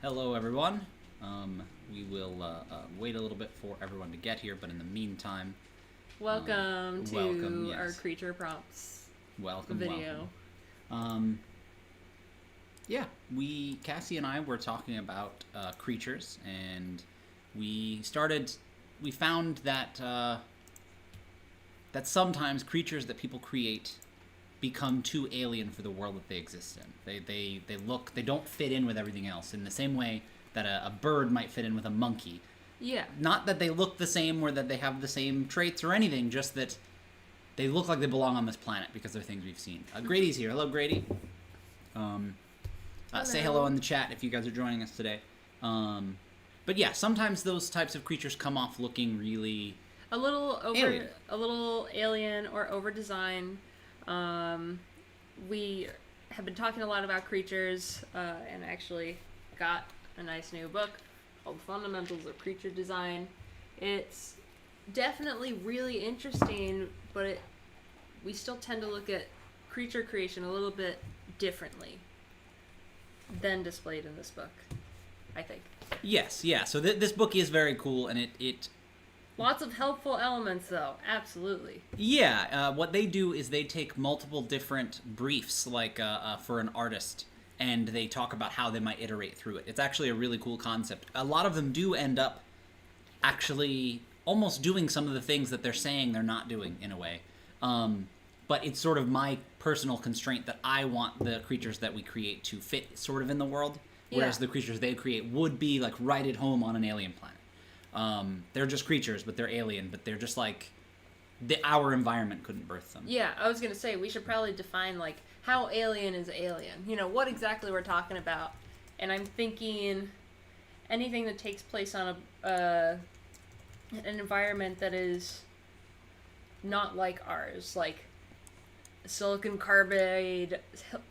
Hello, everyone. We will wait a little bit for everyone to get here, but in the meantime... Welcome to welcome, our yes. creature prompts video. Yeah, Cassie and I were talking about creatures, and we found that that sometimes creatures that people create become too alien for the world that they exist in. They don't fit in with everything else in the same way that a bird might fit in with a monkey. Yeah. Not that they look the same or that they have the same traits or anything, just that they look like they belong on this planet because they're things we've seen. Grady's here. Hello, Grady. Say hello in the chat if you guys are joining us today. But yeah, sometimes those types of creatures come off looking really a little alien or over designed. We have been talking a lot about creatures, and actually got a nice new book called Fundamentals of Creature Design. It's definitely really interesting, but we still tend to look at creature creation a little bit differently than displayed in this book, I think. Yes, yeah. So this book is very cool, and it lots of helpful elements, though. Absolutely. Yeah, what they do is they take multiple different briefs, like for an artist, and they talk about how they might iterate through it. It's actually a really cool concept. A lot of them do end up actually almost doing some of the things that they're saying they're not doing, in a way. But it's sort of my personal constraint that I want the creatures that we create to fit sort of in the world, whereas the creatures they create would be like right at home on an alien planet. They're just creatures, but they're alien, but they're just like our environment couldn't birth them. Yeah, I was going to say, we should probably define, like, how alien is alien. You know, what exactly we're talking about. And I'm thinking anything that takes place on an environment that is not like ours, like silicon carbide,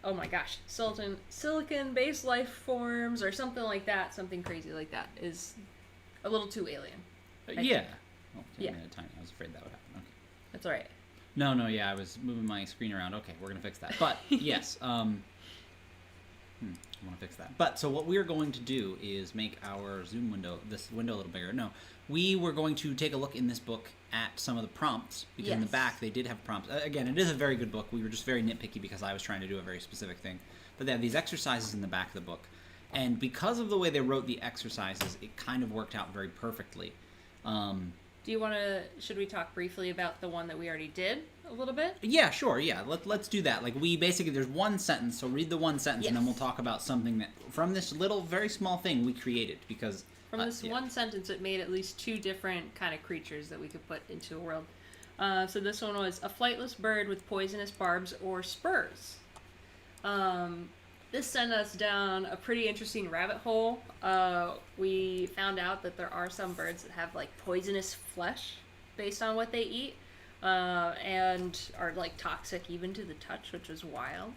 oh my gosh, silicon-based life forms, or something like that, something crazy like that, is a little too alien. Yeah. Oh, yeah. Tiny. I was afraid that would happen. Okay. That's all right. No, yeah, I was moving my screen around. Okay, we're going to fix that. But, yes, I want to fix that. But, so what we're going to do is make our Zoom window, this window a little bigger. No, we were going to take a look in this book at some of the prompts, because in the back they did have prompts. Again, it is a very good book. We were just very nitpicky because I was trying to do a very specific thing. But they have these exercises in the back of the book. And because of the way they wrote the exercises, it kind of worked out very perfectly. Do you want to, should we talk briefly about the one that we already did a little bit? Yeah, sure, yeah. Let's do that. Like, there's one sentence, so read the one sentence, and then we'll talk about something that, from this little, very small thing we created, because... From this one sentence, it made at least two different kind of creatures that we could put into a world. So this one was a flightless bird with poisonous barbs or spurs. This sent us down a pretty interesting rabbit hole. We found out that there are some birds that have, like, poisonous flesh based on what they eat, and are, like, toxic even to the touch, which was wild.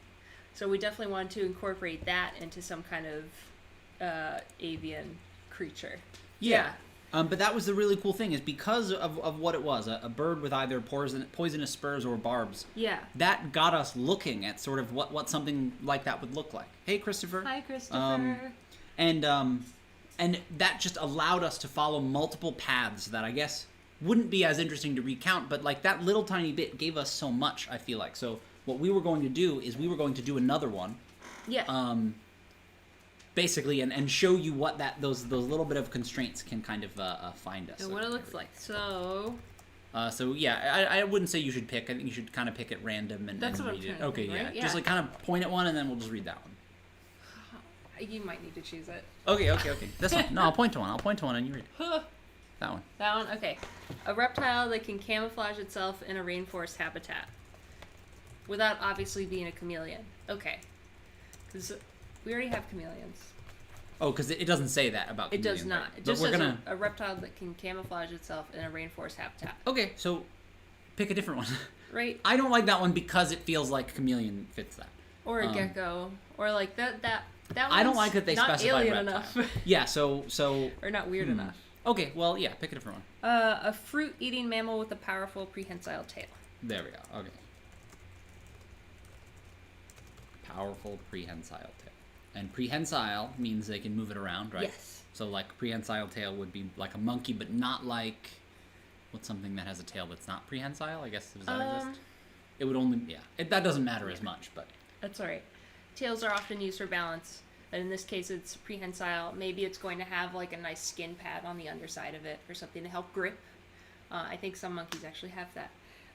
So we definitely wanted to incorporate that into some kind of avian creature. Yeah. But that was the really cool thing, is because of what it was, a bird with either poisonous spurs or barbs. Yeah. That got us looking at sort of what something like that would look like. Hey, Christopher. Hi, Christopher. And that just allowed us to follow multiple paths that I guess wouldn't be as interesting to recount, but like that little tiny bit gave us so much, I feel like. So what we were going to do is we were going to do another one. Yeah. Basically, and show you what those little bit of constraints can kind of find us. And what it looks like. So yeah, I wouldn't say you should pick. I think you should kind of pick at random and that's and what read I'm it. Okay, right? yeah. Just like kind of point at one, and then we'll just read that one. You might need to choose it. Okay. This one. No, I'll point to one, and you read it. That one. That one? Okay. A reptile that can camouflage itself in a rainforest habitat without obviously being a chameleon. Okay. Because we already have chameleons. Oh, because it doesn't say that about chameleons. It does not. Right? It just says a reptile that can camouflage itself in a rainforest habitat. Okay, so pick a different one. Right. I don't like that one because it feels like chameleon fits that. Or a gecko. Or like that one's I don't like that they not specify alien reptile. enough. Yeah, so... Or not weird enough. Okay, well, yeah, pick a different one. A fruit-eating mammal with a powerful prehensile tail. There we go, okay. Powerful prehensile tail. And prehensile means they can move it around, right? Yes. So like prehensile tail would be like a monkey, but not like what's something that has a tail that's not prehensile? I guess does that exist? It would only that doesn't matter as much, but that's all right. Tails are often used for balance, but in this case it's prehensile. Maybe it's going to have like a nice skin pad on the underside of it or something to help grip. I think some monkeys actually have that.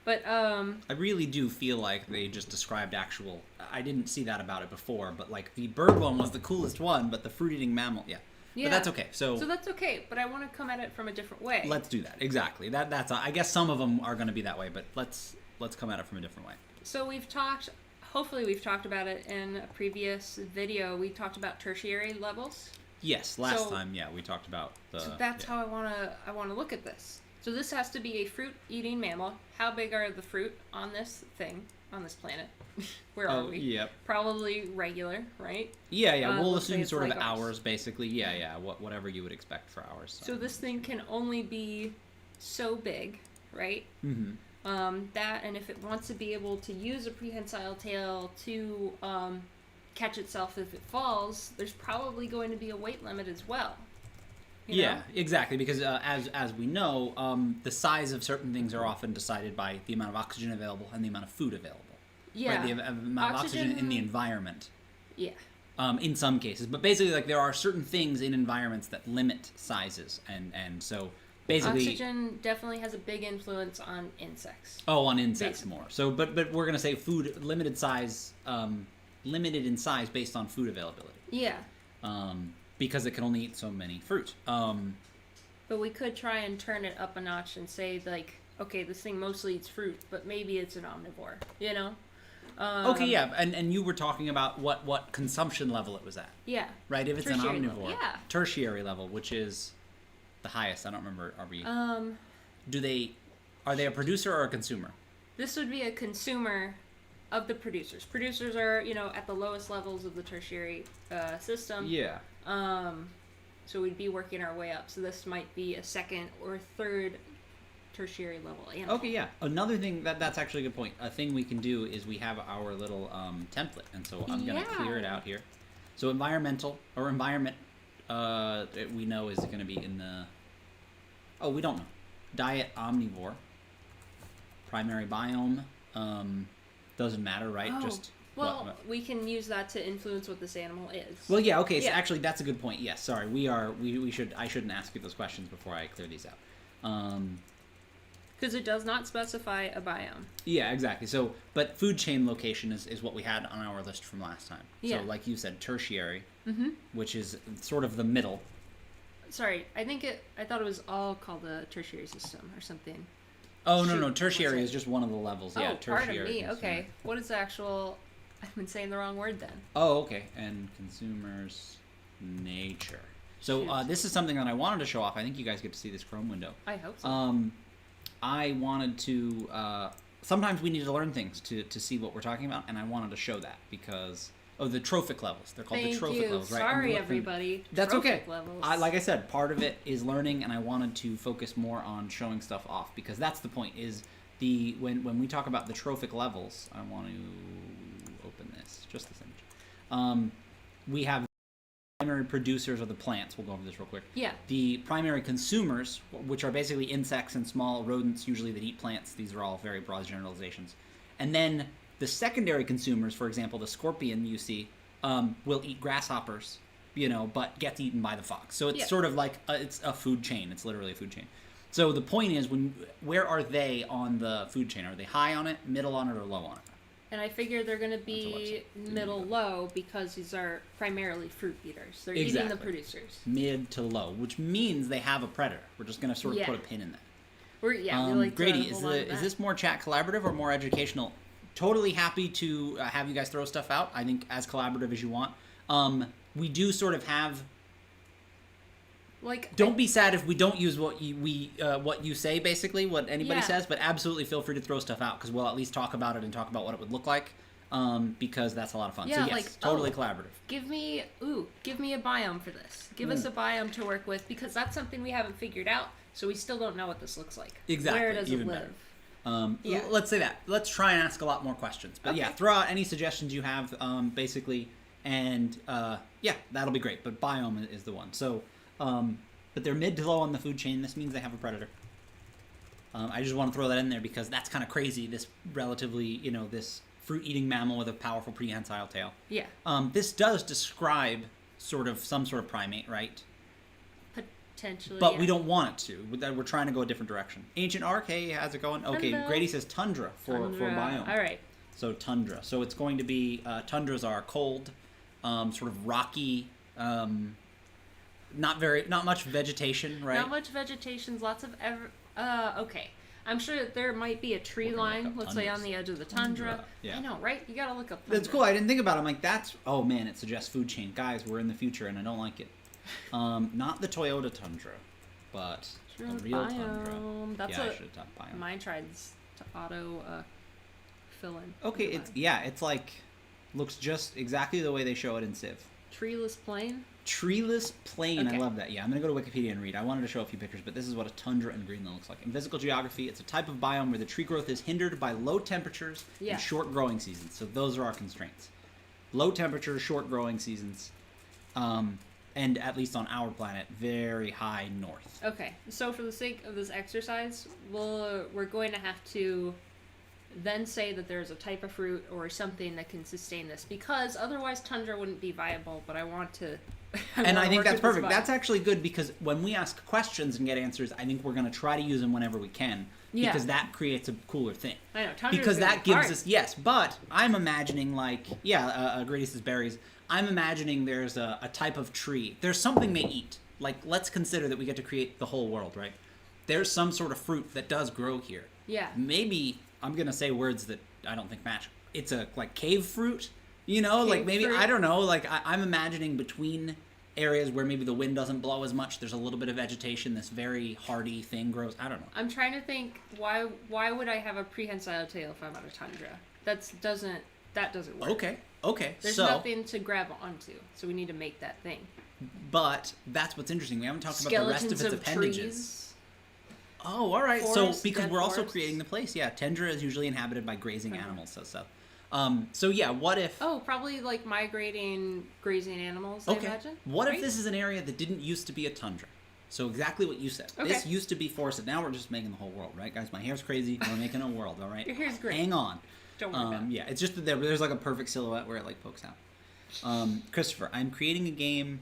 But I really do feel like they just described actual. I didn't see that about it before, but like the bird one was the coolest one, but the fruit-eating mammal, yeah. But that's okay. So that's okay. But I want to come at it from a different way. Let's do that. Exactly. That's. I guess some of them are going to be that way, but let's come at it from a different way. So we've talked. Hopefully, we've talked about it in a previous video. We talked about tertiary levels. Yes, last time. Yeah, we talked about the. So that's how I want to look at this. So this has to be a fruit-eating mammal. How big are the fruit on this thing, on this planet? Where are we? Yep. Probably regular, right? Yeah. We'll assume it's sort like of hours, basically. Yeah. Whatever you would expect for hours. So this thing can only be so big, right? Mm-hmm. That, and if it wants to be able to use a prehensile tail to catch itself if it falls, there's probably going to be a weight limit as well. You know? Exactly, because as we know, the size of certain things are often decided by the amount of oxygen available and the amount of food available. Yeah. Right? The amount of oxygen in the environment. Yeah. In some cases. But basically, like, there are certain things in environments that limit sizes, and so basically... Oxygen definitely has a big influence on insects. Oh, on insects more. So, but we're going to say food, limited in size based on food availability. Yeah. Because it can only eat so many fruit. But we could try and turn it up a notch and say, like, okay, this thing mostly eats fruit, but maybe it's an omnivore, you know? Okay, yeah, and you were talking about what consumption level it was at. Yeah. Right, if it's Tertiary an level, omnivore. yeah. Tertiary level, which is the highest. I don't remember. Are we... Are they a producer or a consumer? This would be a consumer of the producers. Producers are, at the lowest levels of the tertiary system. Yeah. So we'd be working our way up. So this might be a second or third tertiary level animal. Okay, yeah. Another thing that's actually a good point. A thing we can do is we have our little template, and so I'm gonna clear it out here. So environment, we know is going to be in the. Oh, we don't know. Diet omnivore. Primary biome. Doesn't matter, right? Oh. Just. Well, we can use that to influence what this animal is. Well, yeah, okay. So actually, that's a good point. Yes, sorry. I shouldn't ask you those questions before I clear these out. Because it does not specify a biome. Yeah, exactly. So, but food chain location is what we had on our list from last time. Yeah. So, like you said, tertiary, which is sort of the middle. Sorry, I thought it was all called the tertiary system or something. Oh, no. Tertiary is just one of the levels. Yeah, tertiary. Pardon me. Okay. What is the actual... I've been saying the wrong word then. Oh, okay. And consumers' nature. So this is something that I wanted to show off. I think you guys get to see this Chrome window. I hope so. I wanted to... sometimes we need to learn things to see what we're talking about, and I wanted to show that because... Oh, the trophic levels. They're called the trophic levels, right? Sorry, everybody. That's trophic okay. Levels. Like I said, part of it is learning, and I wanted to focus more on showing stuff off because that's the point. Is when we talk about the trophic levels, I want to open this, just this image. We have primary producers of the plants. We'll go over this real quick. Yeah. The primary consumers, which are basically insects and small rodents, usually that eat plants. These are all very broad generalizations. And then the secondary consumers, for example, the scorpion you see, will eat grasshoppers, but gets eaten by the fox. So it's sort of like it's a food chain. It's literally a food chain. So the point is, where are they on the food chain? Are they high on it, middle on it, or low on it? And I figure they're going to be middle-low because these are primarily fruit eaters. They're exactly. eating the producers. Mid to low, which means they have a predator. We're just going to sort of put a pin in that. We like Grady, is this more chat collaborative or more educational? Totally happy to have you guys throw stuff out. I think as collaborative as you want. We do sort of have... Don't be sad if we don't use what you say, basically, what anybody says, but absolutely feel free to throw stuff out, because we'll at least talk about it and talk about what it would look like, because that's a lot of fun. Yeah, so yes, totally collaborative. Give me a biome for this. Give us a biome to work with, because that's something we haven't figured out, so we still don't know what this looks like. Exactly. Where does Even it live? Let's say that. Let's try and ask a lot more questions. But throw out any suggestions you have. Basically, And yeah, that'll be great. But biome is the one. So, but they're mid to low on the food chain. This means they have a predator. I just want to throw that in there because that's kind of crazy. This relatively, this fruit-eating mammal with a powerful prehensile tail. Yeah. This does describe some sort of primate, right? Potentially. But we don't want it to. We're trying to go a different direction. Ancient Ark, hey, how's it going? Okay, Hello. Grady says tundra for biome. All right. So tundra. So it's going to be tundras are cold, sort of rocky, not much vegetation, right? Not much vegetation. Lots of okay. I'm sure that there might be a tree line, let's say on the edge of the tundra. Yeah. I know, right? You gotta look up tundra. That's cool. I didn't think about it. I'm like, oh man, it suggests food chain. Guys, we're in the future and I don't like it. Not the Toyota Tundra, but a real tundra. That's I should have talked biome. Mine tried to auto fill in. Okay, it's like, looks just exactly the way they show it in Civ. Treeless plain? Treeless plain, okay. I love that. Yeah, I'm going to go to Wikipedia and read. I wanted to show a few pictures, but this is what a tundra in Greenland looks like. In physical geography, it's a type of biome where the tree growth is hindered by low temperatures and short growing seasons. So those are our constraints. Low temperatures, short growing seasons, and at least on our planet, very high north. Okay, so for the sake of this exercise, we're going to have to then say that there's a type of fruit or something that can sustain this, because otherwise tundra wouldn't be viable, but I want to... I think that's perfect. That's actually good, because when we ask questions and get answers, I think we're going to try to use them whenever we can, because that creates a cooler thing. I know, tundra's because that gives hard. us... Yes, but I'm imagining, Grady says berries. I'm imagining there's a type of tree. There's something they eat. Like, let's consider that we get to create the whole world, right? There's some sort of fruit that does grow here. Yeah. Maybe, I'm going to say words that I don't think match. It's a, cave fruit? Cave maybe, fruit. I don't know. I'm imagining between areas where maybe the wind doesn't blow as much, there's a little bit of vegetation, this very hardy thing grows. I don't know. I'm trying to think, why would I have a prehensile tail if I'm on a tundra? That doesn't work. Okay. There's nothing to grab onto, so we need to make that thing. But that's what's interesting. We haven't talked about the rest of its appendages. Trees. Oh, all right. Forests, because we're also forests. creating the place. Yeah, tundra is usually inhabited by grazing animals. So yeah, what if... Oh, probably migrating, grazing animals, I imagine. What if this is an area that didn't used to be a tundra? So exactly what you said. Okay. This used to be forested. Now we're just making the whole world, right, guys? My hair's crazy. We're making a world, all right? Your hair's great. Hang on. Don't worry about it. Yeah, it's just that there's a perfect silhouette where it pokes out. Christopher, I'm creating a game...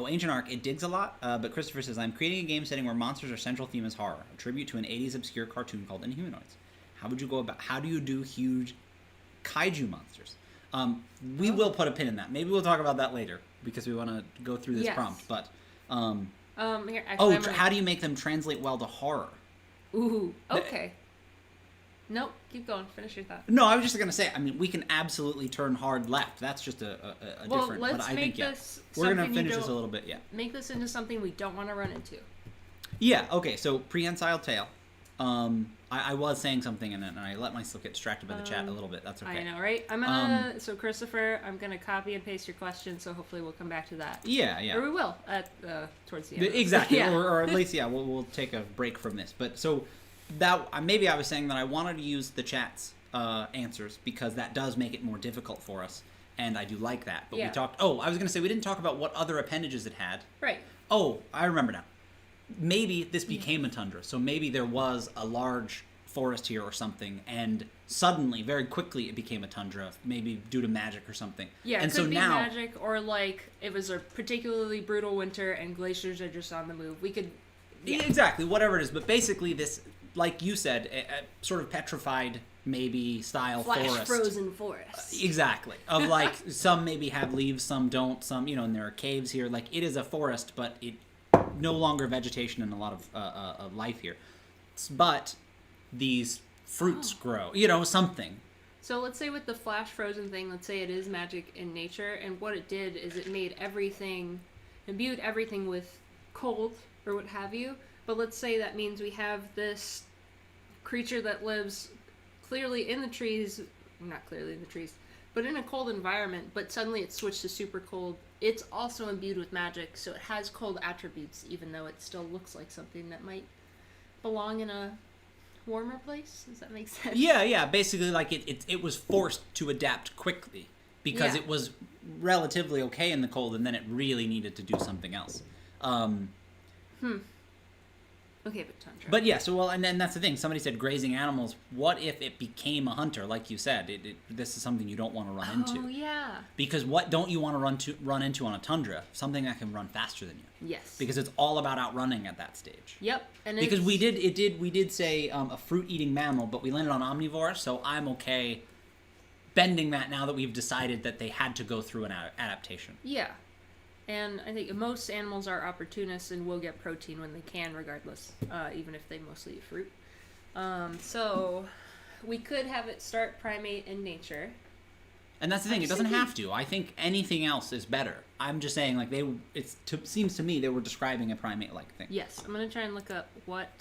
Ancient Ark, it digs a lot, but Christopher says, I'm creating a game setting where monsters are central theme is horror, a tribute to an 80s obscure cartoon called Inhumanoids. How do you do huge kaiju monsters? We will put a pin in that. Maybe we'll talk about that later, because we want to go through this prompt, but... Here, actually, how do you make them translate well to horror? Ooh, okay. Nope, keep going. Finish your thought. No, I was just going to say, we can absolutely turn hard left. That's just a different... Let's but I make think, this we're going to finish this a little bit, Make this into something we don't want to run into. Yeah, okay, so prehensile tail. I was saying something, and I let myself get distracted by the chat a little bit. That's okay. I know, right? I'm gonna... so, Christopher, I'm going to copy and paste your question, so hopefully we'll come back to that. Yeah. Or we will, towards the end. Exactly, or at least, we'll take a break from this. But, so... maybe I was saying that I wanted to use the chat's answers because that does make it more difficult for us, and I do like that. But we talked... I was going to say we didn't talk about what other appendages it had. Right. Oh, I remember now. Maybe this became a tundra, so maybe there was a large forest here or something, and suddenly, very quickly, it became a tundra, maybe due to magic or something. Yeah, and it could be magic, or it was a particularly brutal winter and glaciers are just on the move. We could... Yeah. Exactly, whatever it is. But basically this... Like you said, a sort of petrified, maybe, style forest. Flash frozen forest. Exactly. Of some maybe have leaves, some don't, some, and there are caves here. It is a forest, but it no longer vegetation and a lot of life here. But these fruits grow, something. So let's say with the flash frozen thing, let's say it is magic in nature, and what it did is it made imbued everything with cold, or what have you. But let's say that means we have this creature that lives clearly in the trees, not clearly in the trees, but in a cold environment, but suddenly it's switched to super cold. It's also imbued with magic, so it has cold attributes, even though it still looks like something that might belong in a warmer place. Does that make sense? Yeah. Basically, it was forced to adapt quickly because it was relatively okay in the cold, and then it really needed to do something else. Okay, but Tundra. But yeah, so and then that's the thing. Somebody said grazing animals. What if it became a hunter, like you said? This is something you don't want to run into. Oh yeah. Because what don't you want to run into on a tundra? Something that can run faster than you. Yes. Because it's all about outrunning at that stage. Yep. And because we did say a fruit-eating mammal, but we landed on omnivore, so I'm okay bending that now that we've decided that they had to go through an adaptation. Yeah. And I think most animals are opportunists and will get protein when they can, regardless, even if they mostly eat fruit. So we could have it start primate in nature. And that's the thing; it doesn't have to. I think anything else is better. I'm just saying, like seems to me they were describing a primate-like thing. Yes, I'm gonna try and look up what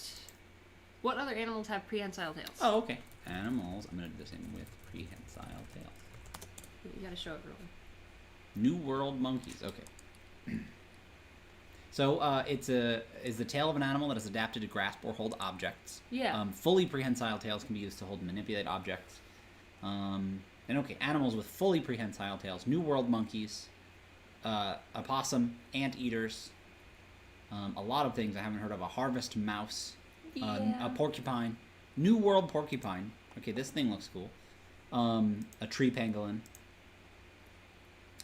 other animals have prehensile tails. Oh, okay. Animals. I'm gonna do the same with prehensile tails. You gotta show everyone. New World monkeys. Okay. So is the tail of an animal that is adapted to grasp or hold objects. Yeah. Fully prehensile tails can be used to hold and manipulate objects. And okay, animals with fully prehensile tails. New World monkeys, opossum, anteaters, a lot of things I haven't heard of. A harvest mouse, a porcupine, New World porcupine. Okay, this thing looks cool. A tree pangolin.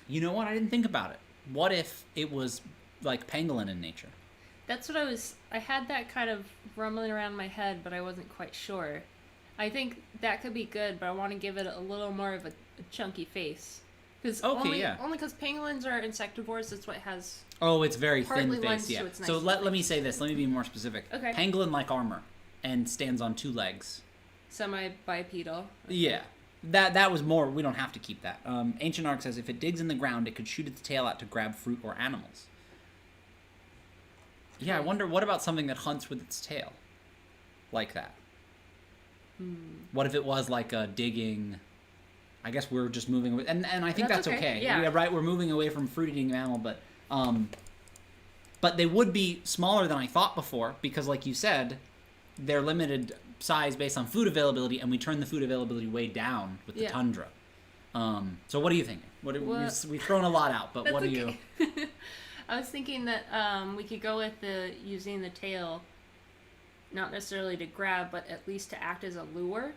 You know what? I didn't think about it. What if it was like pangolin in nature? That's what I had that kind of rumbling around in my head, but I wasn't quite sure. I think that could be good, but I want to give it a little more of a chunky face. Only because pangolins are insectivores, that's what has... Oh, it's very thin partly face, yeah. nice So let me say this, let me be more specific. Okay. Pangolin-like armor, and stands on 2 legs. Semi-bipedal. Okay. Yeah. That was more, we don't have to keep that. Ancient Arc says, if it digs in the ground, it could shoot its tail out to grab fruit or animals. Yeah, I wonder, what about something that hunts with its tail? Like that. What if it was like a digging... I guess we're just moving away, and I think that's okay. Yeah, right. We're moving away from fruit-eating mammal, but they would be smaller than I thought before because, like you said, they're limited size based on food availability, and we turn the food availability way down with the tundra. So what are you thinking? We've thrown a lot out, but what do you? I was thinking that we could go with using the tail, not necessarily to grab, but at least to act as a lure.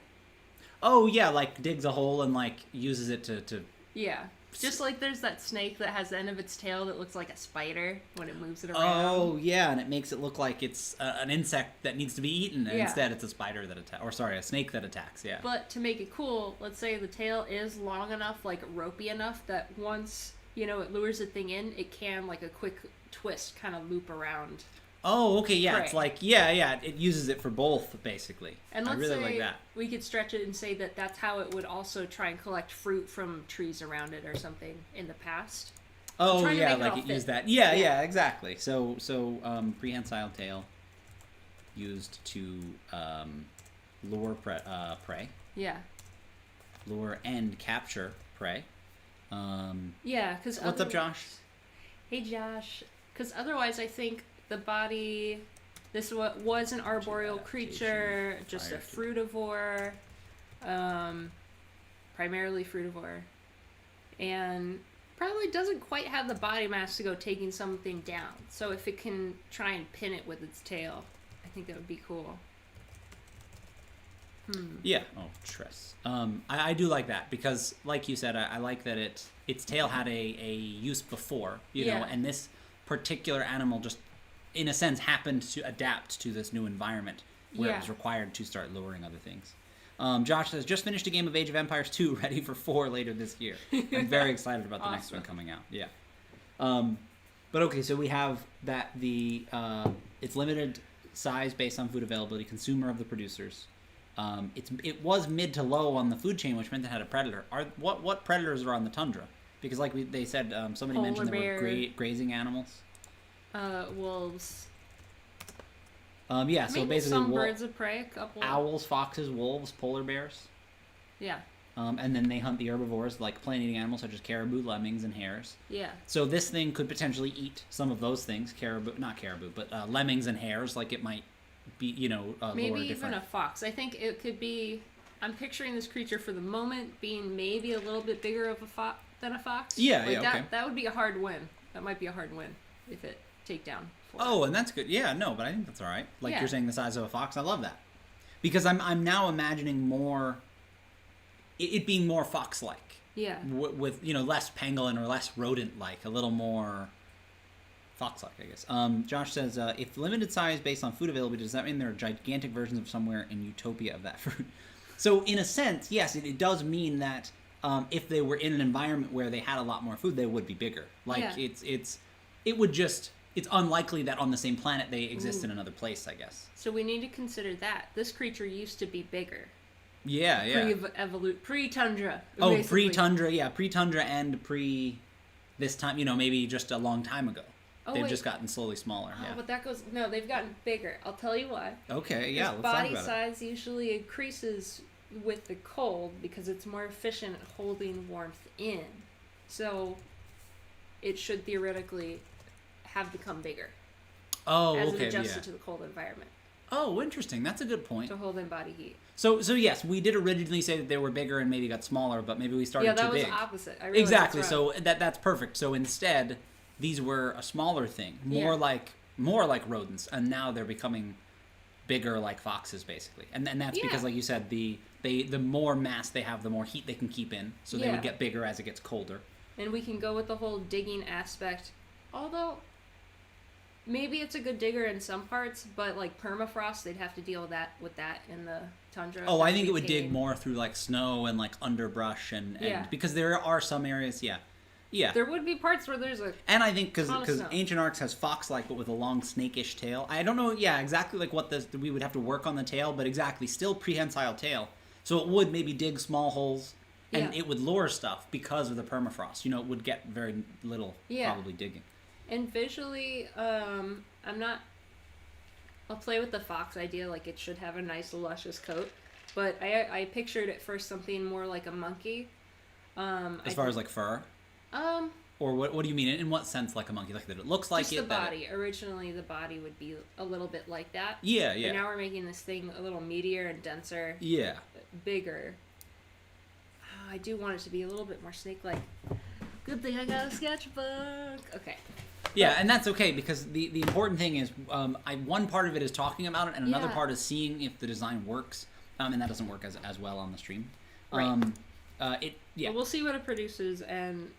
Oh, yeah, like digs a hole and like uses it to... Yeah. Just like there's that snake that has the end of its tail that looks like a spider when it moves it around. Oh, yeah, and it makes it look like it's an insect that needs to be eaten, and instead it's a spider that attacks. Or sorry, a snake that attacks, yeah. But to make it cool, let's say the tail is long enough, like ropey enough, that once, it lures the thing in, it can, like a quick twist, kind of loop around. Oh, okay, yeah, prey. It's like, yeah, it uses it for both, basically. And let's I really say like that. We could stretch it and say that that's how it would also try and collect fruit from trees around it or something in the past. Oh, yeah, like it used that. Yeah, exactly. So prehensile tail used to lure prey. Yeah. Lure and capture prey. Yeah, because... What's up, Josh? Hey, Josh. Because otherwise, I think... The body, this was an arboreal creature, just a frutivore, primarily frutivore, and probably doesn't quite have the body mass to go taking something down. So if it can try and pin it with its tail, I think that would be cool. Yeah. Oh, Tress. I do like that because, like you said, I like that its tail had a use before, know, and this particular animal just, in a sense, happened to adapt to this new environment where it was required to start luring other things. Josh says, just finished a game of Age of Empires 2, ready for 4 later this year. I'm very excited about the next one coming out. Yeah. But okay, so we have that it's limited size based on food availability, consumer of the producers. It was mid to low on the food chain, which meant it had a predator. What predators are on the tundra? Because like they said, somebody mentioned there were grazing animals. Wolves. So basically some birds of prey, a couple. Owls, foxes, wolves, polar bears. Yeah. And then they hunt the herbivores like plant-eating animals such as caribou, lemmings, and hares. Yeah. So this thing could potentially eat some of those things, not caribou, but lemmings and hares. Like it might be, maybe lure even different. a fox. I think it could be I'm picturing this creature for the moment being maybe a little bit bigger than a fox. Yeah, like okay. That would be a hard win. That might be a hard win if it takedown. Oh, and that's good. Yeah, no, but I think that's all right. Like you're saying, the size of a fox. I love that because I'm now imagining more it being more fox-like. Yeah. With less pangolin or less rodent-like, a little more fox-like, I guess. Josh says, if limited size based on food availability, does that mean there are gigantic versions of somewhere in Utopia of that fruit? So in a sense, yes, it does mean that if they were in an environment where they had a lot more food, they would be bigger. Like it's unlikely that on the same planet they exist in another place, I guess. So we need to consider that. This creature used to be bigger. Yeah. Pre-Tundra. Oh, basically. pre-Tundra, yeah. Pre-Tundra and this time, maybe just a long time ago. They've just gotten slowly smaller. Oh, yeah. but no, they've gotten bigger. I'll tell you why. Okay, yeah, let's talk body about it. size usually increases with the cold because it's more efficient at holding warmth in. So it should theoretically have become bigger. Oh, as okay, it adjusted to the cold environment. Oh, interesting. That's a good point. To hold in body heat. So yes, we did originally say that they were bigger and maybe got smaller, but maybe we started too big. Yeah, that was opposite. Exactly. So that's perfect. So instead, these were a smaller thing, more like rodents, and now they're becoming bigger like foxes, basically. And that's because, like you said, the more mass they have, the more heat they can keep in. So they would get bigger as it gets colder. And we can go with the whole digging aspect, although maybe it's a good digger in some parts, but like permafrost, they'd have to deal with that in the tundra. Oh, I think it would dig more through like snow and like underbrush and because there are some areas, yeah. There would be parts where there's and I think because Ancient Arcs has fox-like but with a long snakish tail. I don't know, exactly like what we would have to work on the tail, but exactly still prehensile tail. So it would maybe dig small holes and it would lure stuff because of the permafrost. It would get very little probably digging. And visually, I'll play with the fox idea, like it should have a nice luscious coat, but I pictured at first something more like a monkey. As far as like fur? Or what do you mean? In what sense like a monkey? Like that it looks like just the body. Originally the body would be a little bit like that. Yeah. But now we're making this thing a little meatier and denser. Yeah. Bigger. I do want it to be a little bit more snake-like. Good thing I got a sketchbook. Okay. Yeah, and that's okay because the important thing is one part of it is talking about it and another part is seeing if the design works, and that doesn't work as well on the stream. Right. Well, we'll see what it produces, and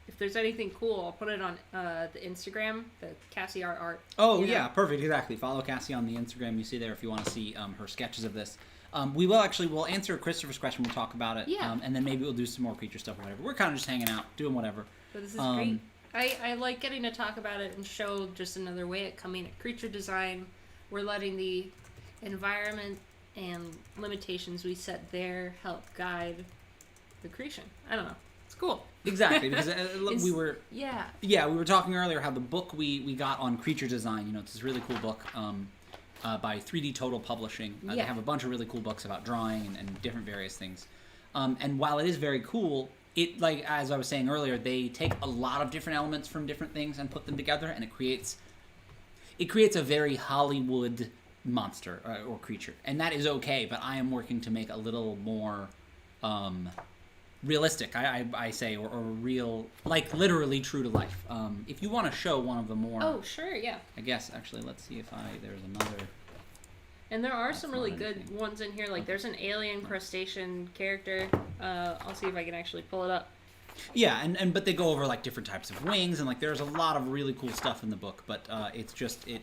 if there's anything cool, I'll put it on the Instagram, the Cassie Art. Oh, yeah, perfect, exactly. Follow Cassie on the Instagram. You see there if you want to see her sketches of this. We'll answer Christopher's question. We'll talk about it. Yeah. And then maybe we'll do some more creature stuff or whatever. We're kind of just hanging out, doing whatever. But this is great. I like getting to talk about it and show just another way at coming at creature design. We're letting the environment and limitations we set there help guide the creation. I don't know. It's cool. Exactly, because we were we were talking earlier how the book we got on creature design, it's this really cool book by 3D Total Publishing. They have a bunch of really cool books about drawing and different various things. And while it is very cool, it, like as I was saying earlier, they take a lot of different elements from different things and put them together, and it creates a very Hollywood monster or creature, and that is okay. But I am working to make a little more realistic. I say or real, like literally true to life. If you want to show one of the more, oh sure, yeah. I guess actually, let's see if there's another. And there are some really good ones in here. Like there's an alien crustacean character. I'll see if I can actually pull it up. Yeah, but they go over like different types of wings and like there's a lot of really cool stuff in the book. But it's just it.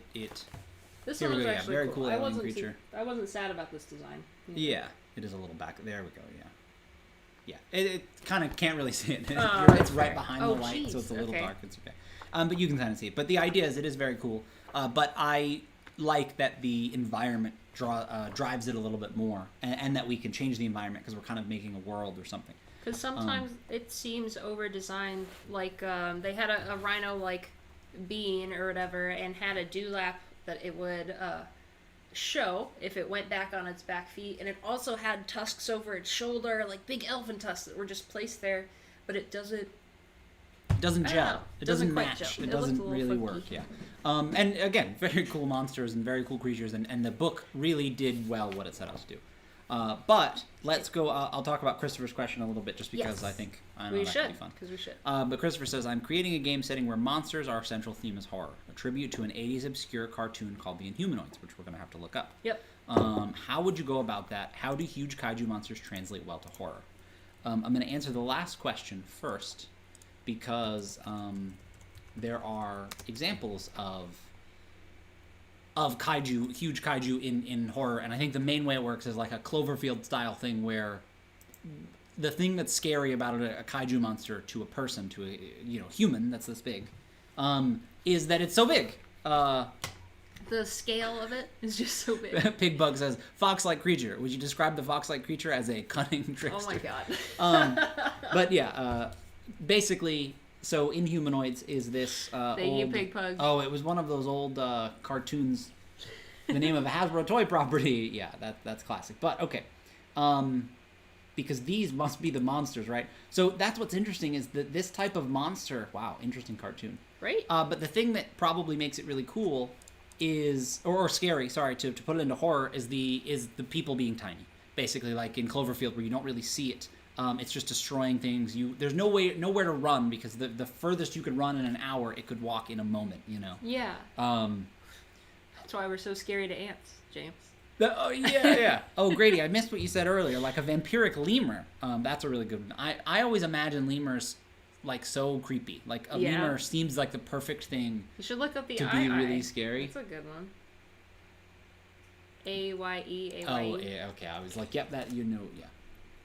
This one was actually very cool alien creature. I wasn't sad about this design. Yeah, it is a little back. There we go. Yeah. It kind of can't really see it. It's right behind the light, so it's a little dark. It's okay. But you can kind of see it. But the idea is it is very cool. But I like that the environment drives it a little bit more, and that we can change the environment because we're kind of making a world or something. Because sometimes it seems over-designed, like they had a rhino-like being or whatever, and had a dewlap that it would show if it went back on its back feet, and it also had tusks over its shoulder, like big elephant tusks that were just placed there, but it doesn't gel. It doesn't match. Gel. It doesn't really work. Yeah. And again, very cool monsters and very cool creatures, and the book really did well what it set out to do. But let's go. I'll talk about Christopher's question a little bit, just because Yes. I know that could be fun. Because we should. But Christopher says, I'm creating a game setting where monsters are our central theme is horror, a tribute to an 80s obscure cartoon called The Inhumanoids, which we're going to have to look up. Yep. How would you go about that? How do huge kaiju monsters translate well to horror? I'm going to answer the last question first, because there are examples of kaiju, huge kaiju in horror, and I think the main way it works is like a Cloverfield style thing where the thing that's scary about a kaiju monster to a person, to a human that's this big, is that it's so big. The scale of it is just so big. Pigbug says, fox-like creature. Would you describe the fox-like creature as a cunning trickster? Oh my god. But yeah, basically, so Inhumanoids is this Thank you, Pig Pug. Oh, it was one of those old cartoons. The name of a Hasbro toy property. Yeah, that's classic. But okay, because these must be the monsters, right? So that's what's interesting is that this type of monster. Wow, interesting cartoon. Right. But the thing that probably makes it really cool is, or scary. Sorry, to put it into horror is the people being tiny. Basically, like in Cloverfield, where you don't really see it. It's just destroying things. There's nowhere to run, because the furthest you could run in an hour, it could walk in a moment. Yeah. That's why we're so scary to ants, James. Yeah. Oh, Grady, I missed what you said earlier. Like a vampiric lemur. That's a really good one. I always imagine lemurs like so creepy. Like a lemur seems like the perfect thing. You should look up the to be really scary. That's a good one. Aye. Oh, yeah. Okay, I was like, yep, that yeah.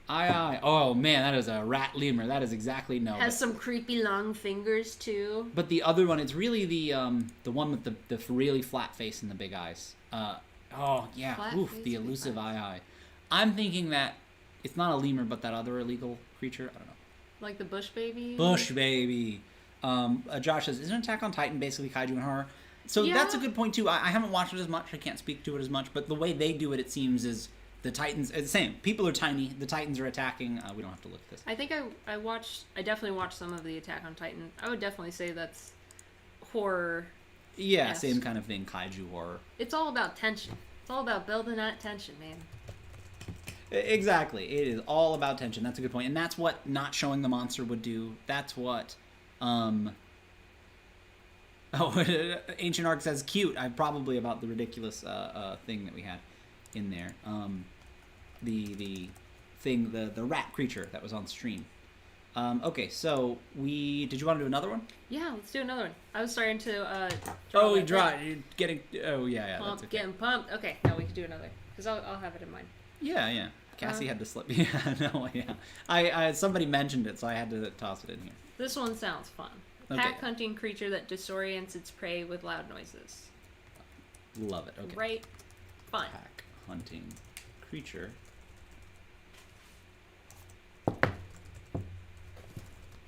Aye. Oh man, that is a rat lemur. That is exactly Has some creepy long fingers too. But the other one, it's really the one with the really flat face and the big eyes. Oh yeah, the elusive eye. I'm thinking that it's not a lemur, but that other illegal creature. I don't know. Like the bush baby. Bush baby. Josh says, isn't Attack on Titan basically kaiju and horror? So that's a good point too. I haven't watched it as much. I can't speak to it as much. But the way they do it, it seems, is the Titans. It's the same. People are tiny. The Titans are attacking. We don't have to look at this. I think I definitely watched some of the Attack on Titan. I would definitely say that's horror. Yeah, same kind of thing. Kaiju horror. It's all about tension. It's all about building that tension, man. Exactly. It is all about tension. That's a good point. And that's what not showing the monster would do. That's what Ancient Arc says cute. I'm probably about the ridiculous thing that we had in there. The thing, the rat creature that was on stream. Okay, so did you want to do another one? Yeah, let's do another one. I was starting to you're getting yeah. Pumped, that's okay. Getting pumped. Okay, now we can do another, because I'll have it in mind. Yeah. Cassie had to slip. I somebody mentioned it, so I had to toss it in here. This one sounds fun. Okay. Pack hunting creature that disorients its prey with loud noises. Love it. Okay. Right. Fun. Pack hunting creature.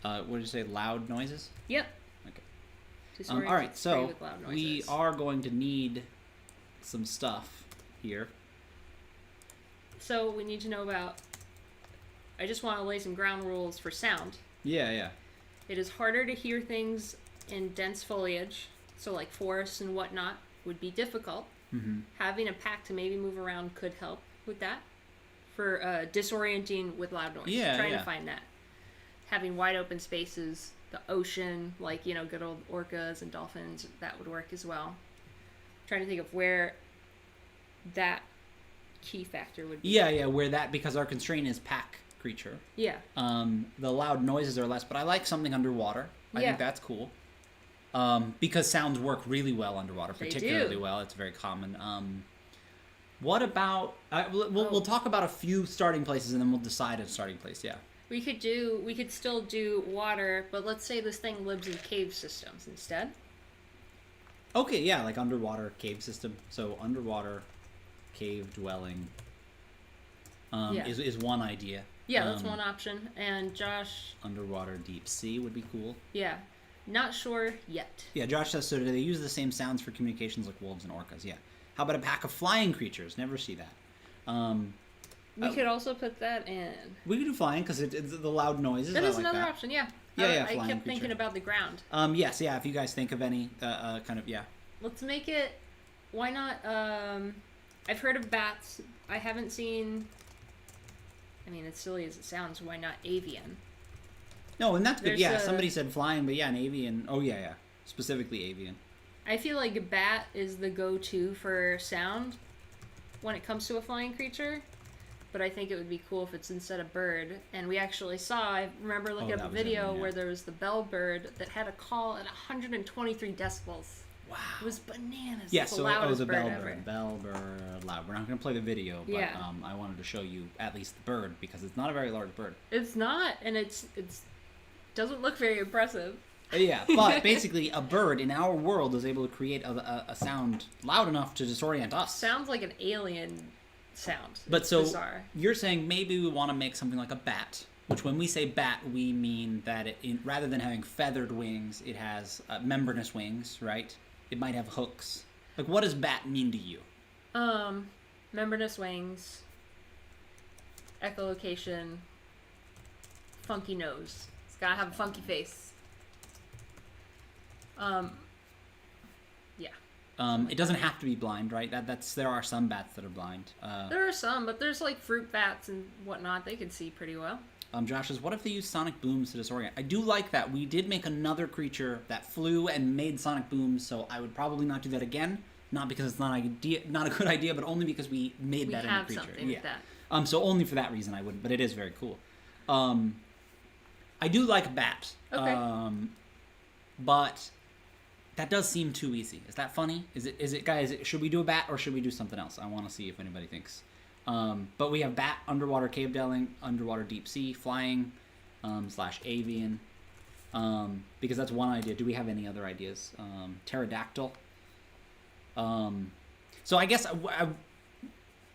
What did you say? Loud noises? Yep. Okay. All right. So we are going to need some stuff here. So we need to know about. I just want to lay some ground rules for sound. Yeah. It is harder to hear things in dense foliage, so like forests and whatnot would be difficult. Mm-hmm. Having a pack to maybe move around could help with that. For disorienting with loud noise. Trying to find that. Having wide open spaces, the ocean, like, good old orcas and dolphins, that would work as well. Trying to think of where that key factor would be. Yeah, where that, because our constraint is pack creature. Yeah. The loud noises are less, but I like something underwater. I think that's cool. Because sounds work really well underwater, particularly well. It's very common. What about... We'll talk about a few starting places, and then we'll decide a starting place, yeah. We could still do water, but let's say this thing lives in cave systems instead. Okay, yeah, like underwater cave system. So underwater cave dwelling is one idea. Yeah, that's one option. And Josh... Underwater deep sea would be cool. Yeah. Not sure yet. Yeah, Josh says, so do they use the same sounds for communications like wolves and orcas? Yeah. How about a pack of flying creatures? Never see that. We could also put that in. We could do flying, because it's the loud noises. That is another option, yeah. I kept thinking about the ground. Yes, if you guys think of any, Let's make it... Why not... I've heard of bats. I haven't seen I mean, as silly as it sounds, why not avian? No, and that's good. There's Somebody said flying, but yeah, an avian. Oh, yeah. Specifically avian. I feel like a bat is the go-to for sound when it comes to a flying creature. But I think it would be cool if it's instead of bird. And we actually saw, I remember looking up a video where there was the bellbird that had a call at 123 decibels. Wow. It was bananas. Yeah, It's the so loudest the bird ever. bellbird loud. We're not going to play the video, but Yeah. I wanted to show you at least the bird because it's not a very large bird. It's not, and it's doesn't look very impressive. Yeah, but basically a bird in our world is able to create a sound loud enough to disorient us. Sounds like an alien sound. But It's so bizarre. you're saying maybe we want to make something like a bat, which when we say bat, we mean that rather than having feathered wings, it has membranous wings, right? It might have hooks. Like, what does bat mean to you? Membranous wings, echolocation, funky nose. It's gotta have a funky face. Yeah. It doesn't have to be blind, right? There are some bats that are blind. There are some, but there's like fruit bats and whatnot. They can see pretty well. Josh says, what if they use sonic booms to disorient? I do like that. We did make another creature that flew and made sonic booms, so I would probably not do that again. Not because it's not a good idea, but only because we made that in the creature. Something like that. So only for that reason I wouldn't, but it is very cool. I do like a bat. Okay. But that does seem too easy. Is that funny? Is it guys, should we do a bat or should we do something else? I want to see if anybody thinks. But we have bat, underwater cave dwelling, underwater deep sea, flying, / avian. Because that's one idea. Do we have any other ideas? Pterodactyl. So I guess I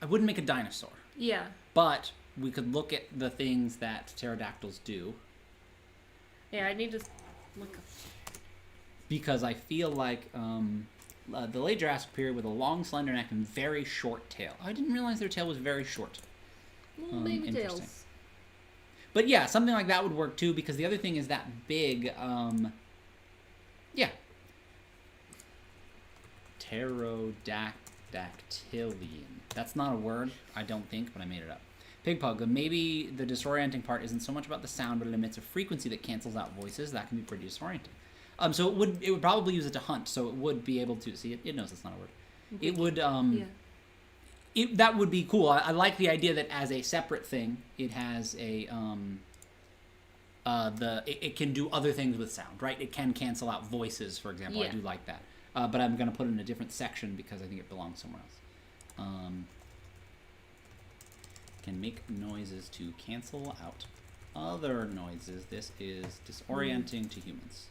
wouldn't make a dinosaur. Yeah. But we could look at the things that pterodactyls do. Yeah, I need to look up. Because I feel like the late Jurassic period with a long, slender neck and very short tail. I didn't realize their tail was very short. Little baby interesting. tails. But yeah, something like that would work too, because the other thing is that big, Pterodactylian. That's not a word, I don't think, but I made it up. Pigpug, maybe the disorienting part isn't so much about the sound, but it emits a frequency that cancels out voices. That can be pretty disorienting. So it would probably use it to hunt, so it would be able to see it. It knows it's not a word. It would that would be cool. I like the idea that as a separate thing, it has a it can do other things with sound, right? It can cancel out voices, for example. Yeah. I do like that. But I'm going to put it in a different section because I think it belongs somewhere else. Can make noises to cancel out other noises. This is disorienting to humans.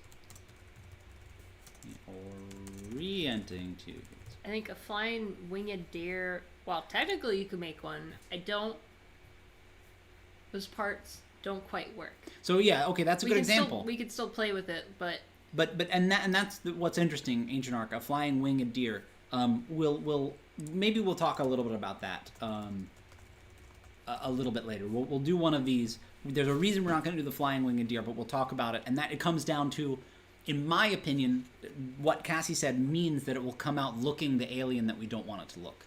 Orienting to humans. I think a flying winged deer. Well, technically you could make one. Those parts don't quite work. So yeah, okay, that's a good example. We could still play with it, but that's what's interesting. Ancient Ark, a flying winged deer. We'll talk a little bit about that. A little bit later. We'll do one of these. There's a reason we're not going to do the flying winged deer, but we'll talk about it. And that it comes down to, in my opinion, what Cassie said means that it will come out looking the alien that we don't want it to look.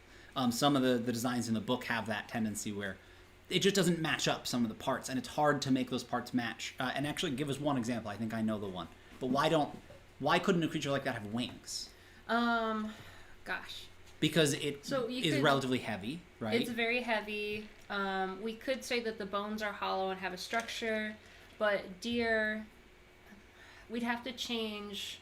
Some of the designs in the book have that tendency where it just doesn't match up some of the parts, and it's hard to make those parts match. And actually, give us one example. I think I know the one. But why couldn't a creature like that have wings? Gosh. Because it is relatively heavy, right? It's very heavy. We could say that the bones are hollow and have a structure, but deer, we'd have to change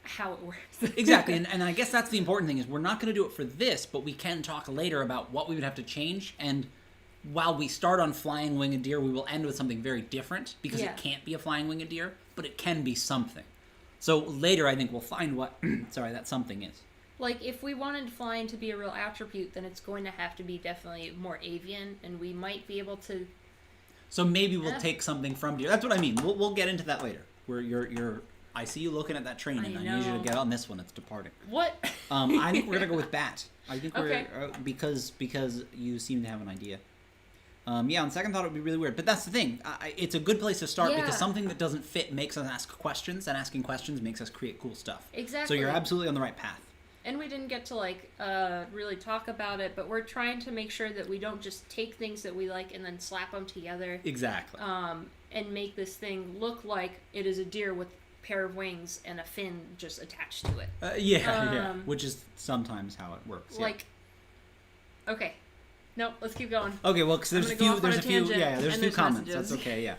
how it works. Exactly, and I guess that's the important thing is we're not going to do it for this, but we can talk later about what we would have to change. And while we start on flying winged deer, we will end with something very different because it can't be a flying winged deer, but it can be something. So later, I think we'll find what that something is. Like, if we wanted flying to be a real attribute, then it's going to have to be definitely more avian, and we might be able to... So maybe we'll take something from deer. That's what I mean. We'll get into that later. Where you're I see you looking at that train, and I need you to get on this one. It's departing. What? I think we're going to go with bat. I think okay. Because you seem to have an idea. On second thought, it would be really weird. But that's the thing. It's a good place to start because something that doesn't fit makes us ask questions, and asking questions makes us create cool stuff. Exactly. So you're absolutely on the right path. and we didn't get to like really talk about it, but we're trying to make sure that we don't just take things that we like and then slap them together. Exactly. And make this thing look like it is a deer with a pair of wings and a fin just attached to it. Yeah, which is sometimes how it works. Like, okay. Nope, let's keep going. Okay, well, because there's a few comments. Messages. That's okay, yeah.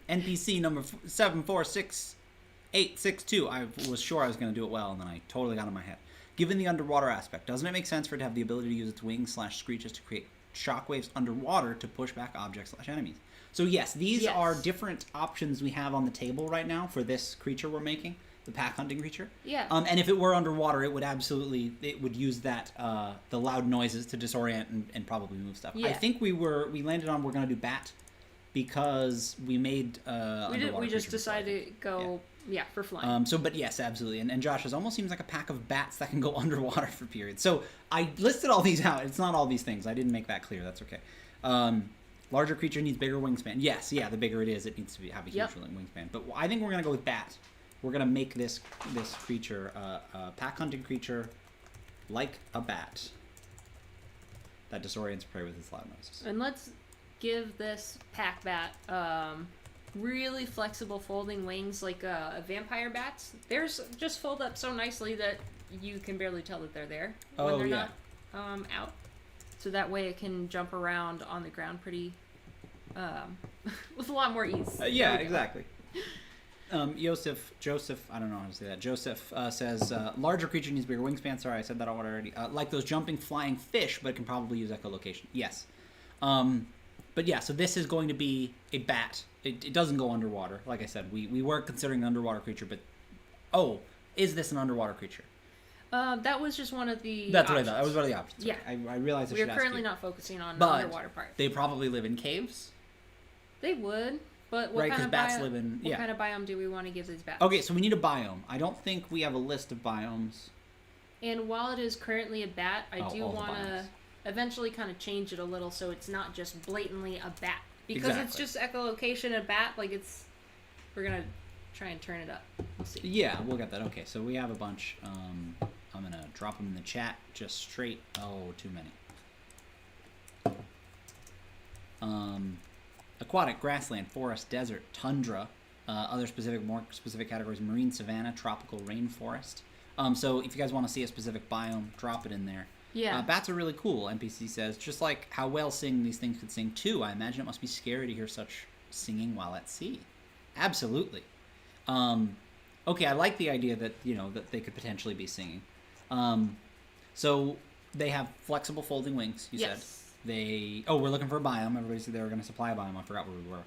NPC number 746862. I was sure I was going to do it well, and then I totally got in my head. Given the underwater aspect, doesn't it make sense for it to have the ability to use its wings / screeches to create shockwaves underwater to push back objects / enemies? So yes, these are different options we have on the table right now for this creature we're making. The pack hunting creature. Yeah. And if it were underwater, it would use that the loud noises to disorient and probably move stuff. Yeah. I think we landed on we're gonna do bat because we made we just decided to go for flying. But yes, absolutely. And Josh, it almost seems like a pack of bats that can go underwater for periods. So I listed all these out. It's not all these things. I didn't make that clear. That's okay. Larger creature needs bigger wingspan. Yes, the bigger it is, it needs to have a huge wingspan. But I think we're gonna go with bat. We're going to make this creature a pack hunting creature like a bat that disorients prey with its loud noises. And let's give this pack bat really flexible folding wings like vampire bats. Theirs just fold up so nicely that you can barely tell that they're there when they're not out. So that way it can jump around on the ground pretty with a lot more ease. Exactly. Joseph, I don't know how to say that. Joseph says, larger creature needs bigger wingspan. Sorry, I said that already. Like those jumping, flying fish, but can probably use echolocation. Yes. But yeah, so this is going to be a bat. It doesn't go underwater. Like I said, we were considering an underwater creature, but... Oh, is this an underwater creature? That was just one of the That's options. what I thought. That was one of the options. Yeah. Okay. I realized I should ask you. We're currently not focusing on the underwater part. They probably live in caves? They would. But what kind of biome do we want to give these bats? Okay, so we need a biome. I don't think we have a list of biomes. And while it is currently a bat, I do want to eventually kind of change it a little so it's not just blatantly a bat. Because it's just echolocation a bat, like it's... We're going to try and turn it up. We'll see. Yeah, we'll get that. Okay, so we have a bunch. I'm going to drop them in the chat just straight. Oh, too many. Aquatic, grassland, forest, desert, tundra, other more specific categories, marine, savanna, tropical, rainforest. So if you guys want to see a specific biome, drop it in there. Yeah. Bats are really cool, NPC says. Just like how well sing these things could sing too. I imagine it must be scary to hear such singing while at sea. Absolutely. Okay, I like the idea that, that they could potentially be singing. So they have flexible folding wings, you said. We're looking for a biome. Everybody said they were going to supply a biome. I forgot where we were.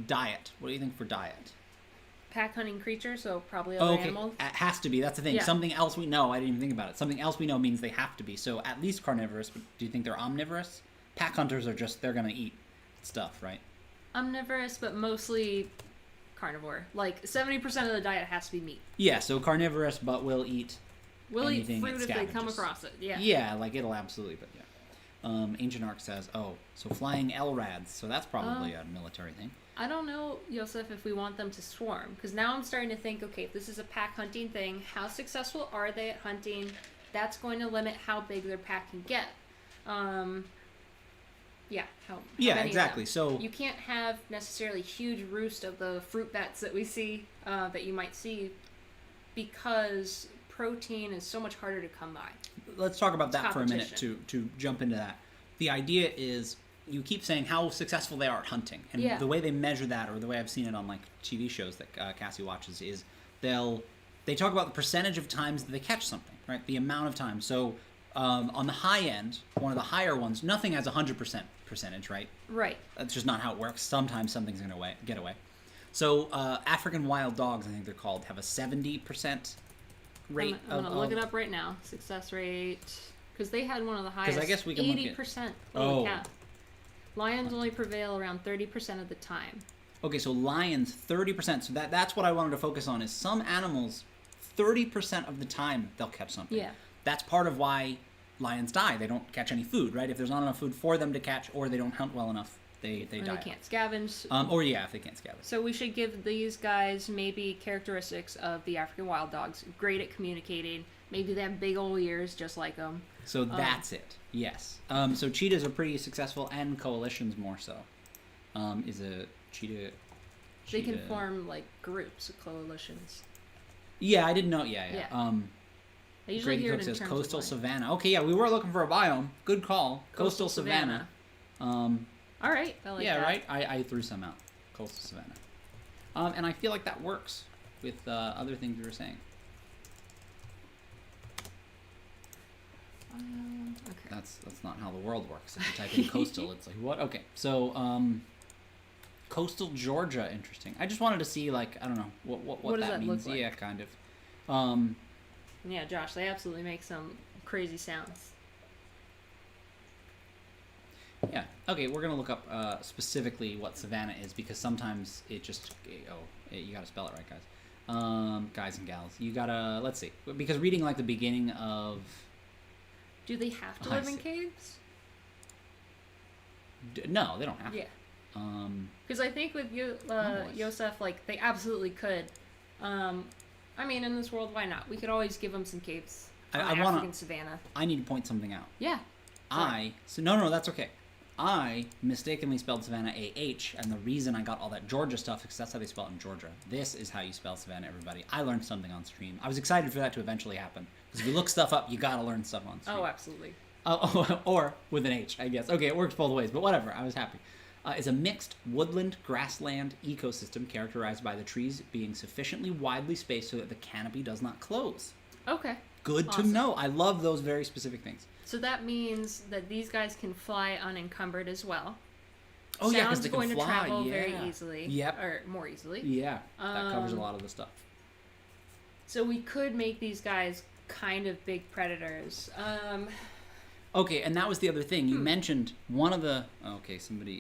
Diet. What do you think for diet? Pack hunting creature, so probably other animals. It has to be. That's the thing. Yeah. Something else we know. I didn't even think about it. Something else we know means they have to be. So at least carnivorous. But do you think they're omnivorous? Pack hunters are they're going to eat stuff, right? Omnivorous, but mostly carnivore. Like 70% of the diet has to be meat. Yeah, so carnivorous, but we'll eat fruit if they come across it. Yeah. Yeah, like it'll absolutely, but yeah. Ancient Ark says, so flying LRADs, so that's probably a military thing. I don't know, Yosef, if we want them to swarm, because now I'm starting to think, okay, if this is a pack hunting thing, how successful are they at hunting? That's going to limit how big their pack can get. How many exactly. of them? So you can't have necessarily huge roost of the fruit bats that we see, that you might see, because protein is so much harder to come by. Let's talk about that for a minute to jump into that. The idea is you keep saying how successful they are at hunting, and the way they measure that, or the way I've seen it on like TV shows that Cassie watches, is they talk about the percentage of times that they catch something, right? The amount of time. So on the high end, one of the higher ones, nothing has 100% percentage, right? Right. That's just not how it works. Sometimes something's going to get away. So African wild dogs, I think they're called, have a 70% rate. I'm going to look it up right now. Success rate, because they had one of the highest. Because I guess we can 80% of the cat. Lions only prevail around 30% of the time. Okay, so lions 30%. So that's what I wanted to focus on. Is some animals 30% of the time they'll catch something. Yeah. That's part of why lions die. They don't catch any food, right? If there's not enough food for them to catch, or they don't hunt well enough, they die. They can't scavenge. If they can't scavenge. So we should give these guys maybe characteristics of the African wild dogs. Great at communicating. Maybe they have big old ears just like them. So that's it. Yes. So cheetahs are pretty successful, and coalitions more so. Is a cheetah... They can form, like, groups of coalitions. Yeah, I didn't know. Yeah. I usually Grady hear Cook it in says terms coastal of savannah. Okay, yeah, we were looking for a biome. Good call. Coastal savannah. All right, I like yeah, that. right? I threw some out. Coastal savannah. And I feel like that works with other things we were saying. Okay. That's not how the world works. If you type in coastal, it's like, what? Okay, so coastal Georgia, interesting. I just wanted to see, like, I don't know what does that means. look like? Yeah, kind of. Yeah, Josh, they absolutely make some crazy sounds. Yeah. Okay, we're gonna look up specifically what savannah is, because sometimes it just you gotta spell it right, guys. Guys and gals, you gotta, let's see, because reading like the beginning of. Do they have to live in caves? No, they don't have to. Yeah. Because I think with Yosef, like, they absolutely could. I mean, in this world, why not? We could always give them some caves. African savannah. I need to point something out. Yeah. No, that's okay. I mistakenly spelled savannah A-H, and the reason I got all that Georgia stuff is because that's how they spell it in Georgia. This is how you spell savannah, everybody. I learned something on stream. I was excited for that to eventually happen. Because if you look stuff up, you gotta learn stuff on stream. Oh, absolutely. Or with an H, I guess. Okay, it works both ways, but whatever. I was happy. It's a mixed woodland grassland ecosystem characterized by the trees being sufficiently widely spaced so that the canopy does not close. Okay. Good to know. I love those very specific things. So that means that these guys can fly unencumbered as well. Oh, yeah, because they can fly. Sound's going to travel very easily. Yep. Or more easily. Yeah, that covers a lot of the stuff. So we could make these guys kind of big predators. Okay, and that was the other thing. You mentioned one of the... Okay,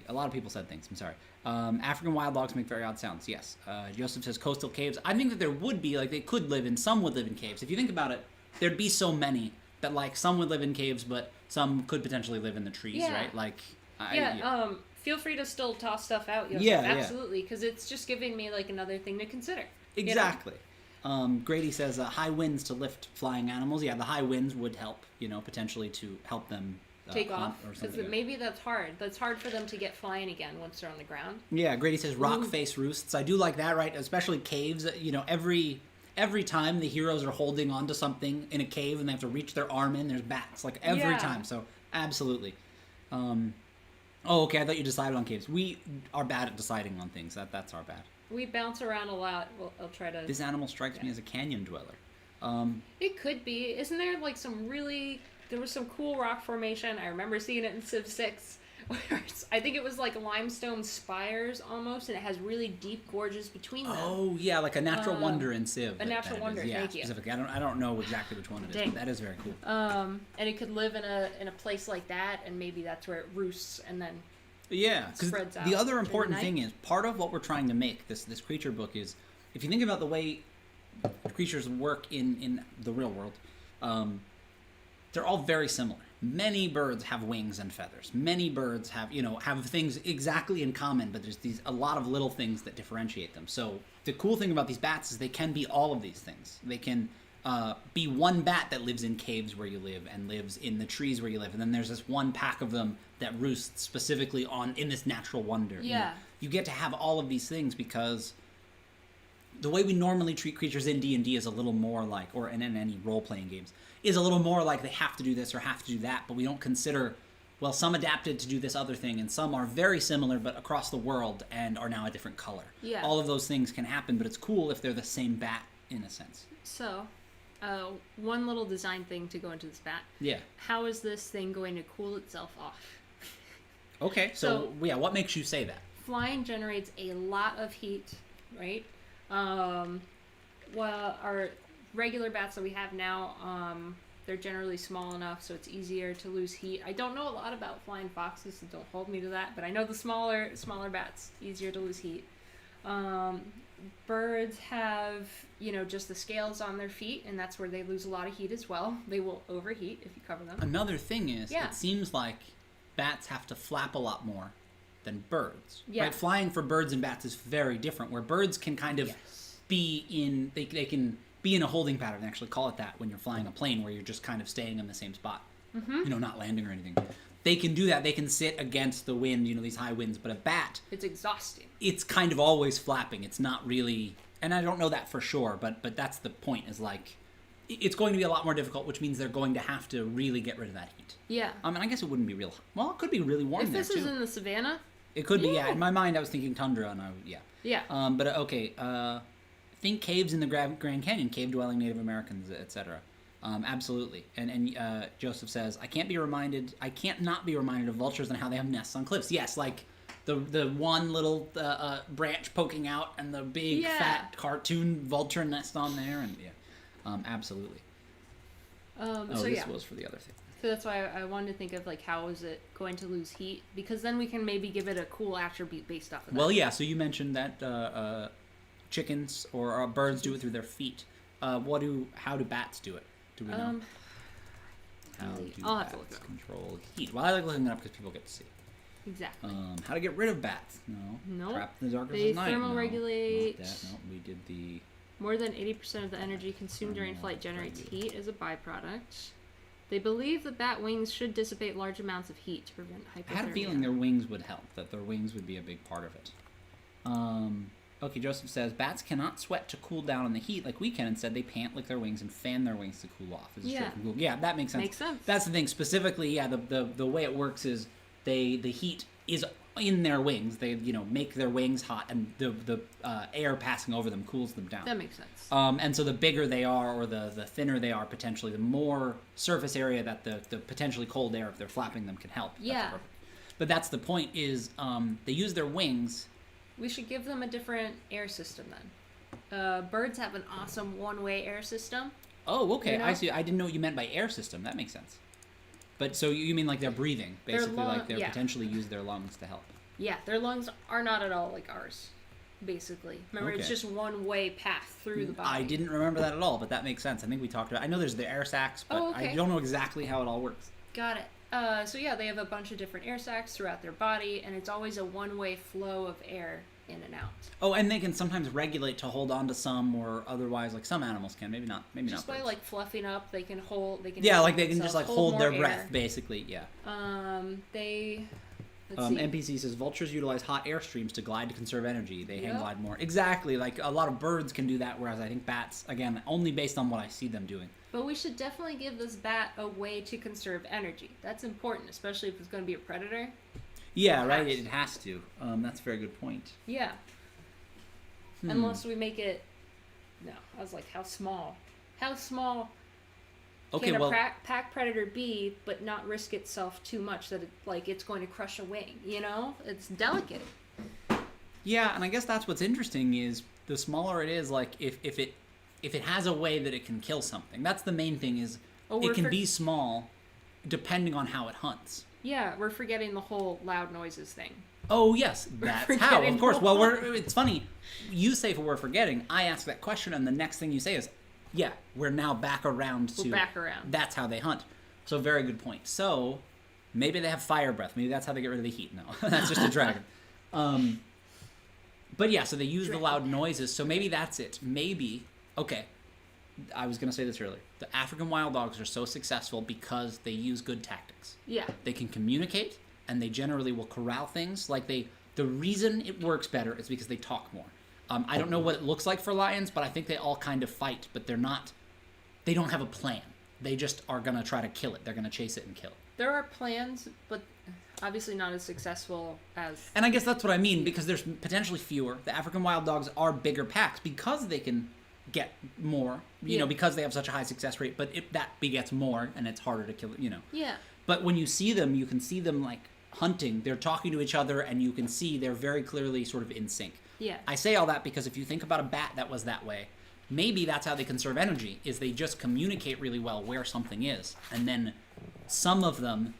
a lot of people said things. I'm sorry. African wild dogs make very odd sounds. Yes. Joseph says coastal caves. I think that there would be, like, some would live in caves. If you think about it, there'd be so many that, like, some would live in caves, but some could potentially live in the trees, right? Like, feel free to still toss stuff out, Joseph. Yeah, absolutely, because it's just giving me, like, another thing to consider. Exactly. Grady says high winds to lift flying animals. Yeah, the high winds would help, potentially to help them take off. Because maybe that's hard. That's hard for them to get flying again once they're on the ground. Yeah, Grady says rock face roosts. I do like that, right? Especially caves. Every time the heroes are holding onto something in a cave and they have to reach their arm in, there's bats. Like, every time. So, absolutely. Okay, I thought you decided on caves. We are bad at deciding on things. That's our bad. We bounce around a lot. I'll try to... This animal strikes me as a canyon dweller. It could be. Isn't there, like, there was some cool rock formation. I remember seeing it in Civ 6. I think it was like limestone spires almost, and it has really deep gorges between them. Oh, yeah, like a natural wonder in Civ. A natural wonder, thank you. Specifically. I don't know exactly which one it is, but that is very cool. And it could live in a place like that, and maybe that's where it roosts, and then... Yeah, because the other important thing is, part of what we're trying to make, this creature book, is, if you think about the way creatures work in the real world, they're all very similar. Many birds have wings and feathers. Many birds have things exactly in common, but there's a lot of little things that differentiate them. So the cool thing about these bats is they can be all of these things. They can be one bat that lives in caves where you live and lives in the trees where you live, and then there's this one pack of them that roosts specifically in this natural wonder. Yeah. You get to have all of these things because the way we normally treat creatures in D&D is a little more like, or in any role-playing games, is a little more like they have to do this or have to do that, but we don't consider, well, some adapted to do this other thing, and some are very similar but across the world and are now a different color. Yeah. All of those things can happen, but it's cool if they're the same bat in a sense. So, one little design thing to go into this bat. Yeah. How is this thing going to cool itself off? Okay, so what makes you say that? Flying generates a lot of heat, right? Well, our regular bats that we have now, they're generally small enough so it's easier to lose heat. I don't know a lot about flying foxes, so don't hold me to that, but I know the smaller bats, easier to lose heat. Birds have, just the scales on their feet, and that's where they lose a lot of heat as well. They will overheat if you cover them. Another thing is, it seems like bats have to flap a lot more than birds. Yeah. Right? Flying for birds and bats is very different, where birds can kind of be in, they can be in a holding pattern. They actually call it that when you're flying a plane, where you're just kind of staying in the same spot. You know, not landing or anything. They can do that. They can sit against the wind, you know, these high winds. But a bat, It's exhausting. it's kind of always flapping. It's not really, and I don't know that for sure, but that's the point, is like, it's going to be a lot more difficult, which means they're going to have to really get rid of that heat. Yeah. And I guess it wouldn't be real, well, it could be really warm If there, this is too. in the savannah, It could be, yeah. In my mind, I was thinking tundra, and yeah. But okay, think caves in the Grand Canyon, cave-dwelling Native Americans, etc. Absolutely. And Joseph says, I can't not be reminded of vultures and how they have nests on cliffs. Yes, like the one little branch poking out and the big fat cartoon vulture nest on there, and absolutely. This was for the other thing. So that's why I wanted to think of, like, how is it going to lose heat? Because then we can maybe give it a cool attribute based off of that. Well, yeah, so you mentioned that chickens or birds do it through their feet. How do bats do it? Do we know? How do I'll have to look bats it up. control heat? Well, I like looking it up because people get to see. Exactly. How to get rid of bats? No. Nope. Trapped in the darkness They of night? thermoregulate. No. Not that. No, we did the... More than 80% of the energy consumed during flight generates heat as a byproduct. They believe the bat wings should dissipate large amounts of heat to prevent hypothermia. I had a feeling their wings would help, that their wings would be a big part of it. Okay, Joseph says, bats cannot sweat to cool down in the heat like we can. Instead, they pant, lick their wings, and fan their wings to cool off. Yeah, that makes sense. Makes sense. That's the thing. Specifically, yeah, the way it works is the heat is in their wings. They, make their wings hot, and the air passing over them cools them down. That makes sense. And so the bigger they are, or the thinner they are, potentially, the more surface area that the potentially cold air, if they're flapping them, can help. Yeah. But that's the point, is they use their wings. We should give them a different air system then. Birds have an awesome one-way air system. Oh, okay. You know? I see. I didn't know what you meant by air system. That makes sense. But so you mean like they're breathing, basically, like they're potentially use their lungs to help. Yeah, their lungs are not at all like ours, basically. Remember, It's just one-way path through the body. I didn't remember that at all, but that makes sense. I think we talked about it. I know there's the air sacs, but I don't know exactly how it all works. Got it. So yeah, they have a bunch of different air sacs throughout their body, and it's always a one-way flow of air in and out. Oh, and they can sometimes regulate to hold on to some, or otherwise, like some animals can. Maybe not. Just by like fluffing up, they can hold. They can. Yeah, like they can just like hold their air. breath, basically. Yeah. Let's see. NPC says vultures utilize hot air streams to glide to conserve energy. They hang glide more. Exactly. Like a lot of birds can do that, whereas I think bats, again, only based on what I see them doing. But we should definitely give this bat a way to conserve energy. That's important, especially if it's going to be a predator. Yeah, right. It has to. That's a very good point. Yeah. Unless we make it. No, I was like, how small? How small can a pack predator be, but not risk itself too much that it's going to crush a wing? It's delicate. Yeah, and I guess that's what's interesting is the smaller it is, like if it has a way that it can kill something. That's the main thing, is it can be small depending on how it hunts. Yeah, we're forgetting the whole loud noises thing. Oh, yes, that's how. Of course. Well, it's funny. You say we're forgetting. I ask that question, and the next thing you say is, yeah, we're now back around to... We're back around. That's how they hunt. So, very good point. So, maybe they have fire breath. Maybe that's how they get rid of the heat. No, that's just a dragon. But yeah, so they use the loud noises. So, maybe that's it. Maybe... Okay, I was going to say this earlier. The African wild dogs are so successful because they use good tactics. Yeah. They can communicate, and they generally will corral things. Like the reason it works better is because they talk more. I don't know what it looks like for lions, but I think they all kind of fight, but they don't have a plan. They just are going to try to kill it. They're going to chase it and kill it. There are plans, but obviously not as successful as... And I guess that's what I mean, because there's potentially fewer. The African wild dogs are bigger packs because they can get more, because they have such a high success rate, but that begets more, and it's harder to kill it, Yeah. But when you see them, you can see them, like, hunting. They're talking to each other, and you can see they're very clearly sort of in sync. Yeah. I say all that because if you think about a bat that was that way, maybe that's how they conserve energy, is they just communicate really well where something is. And then some of them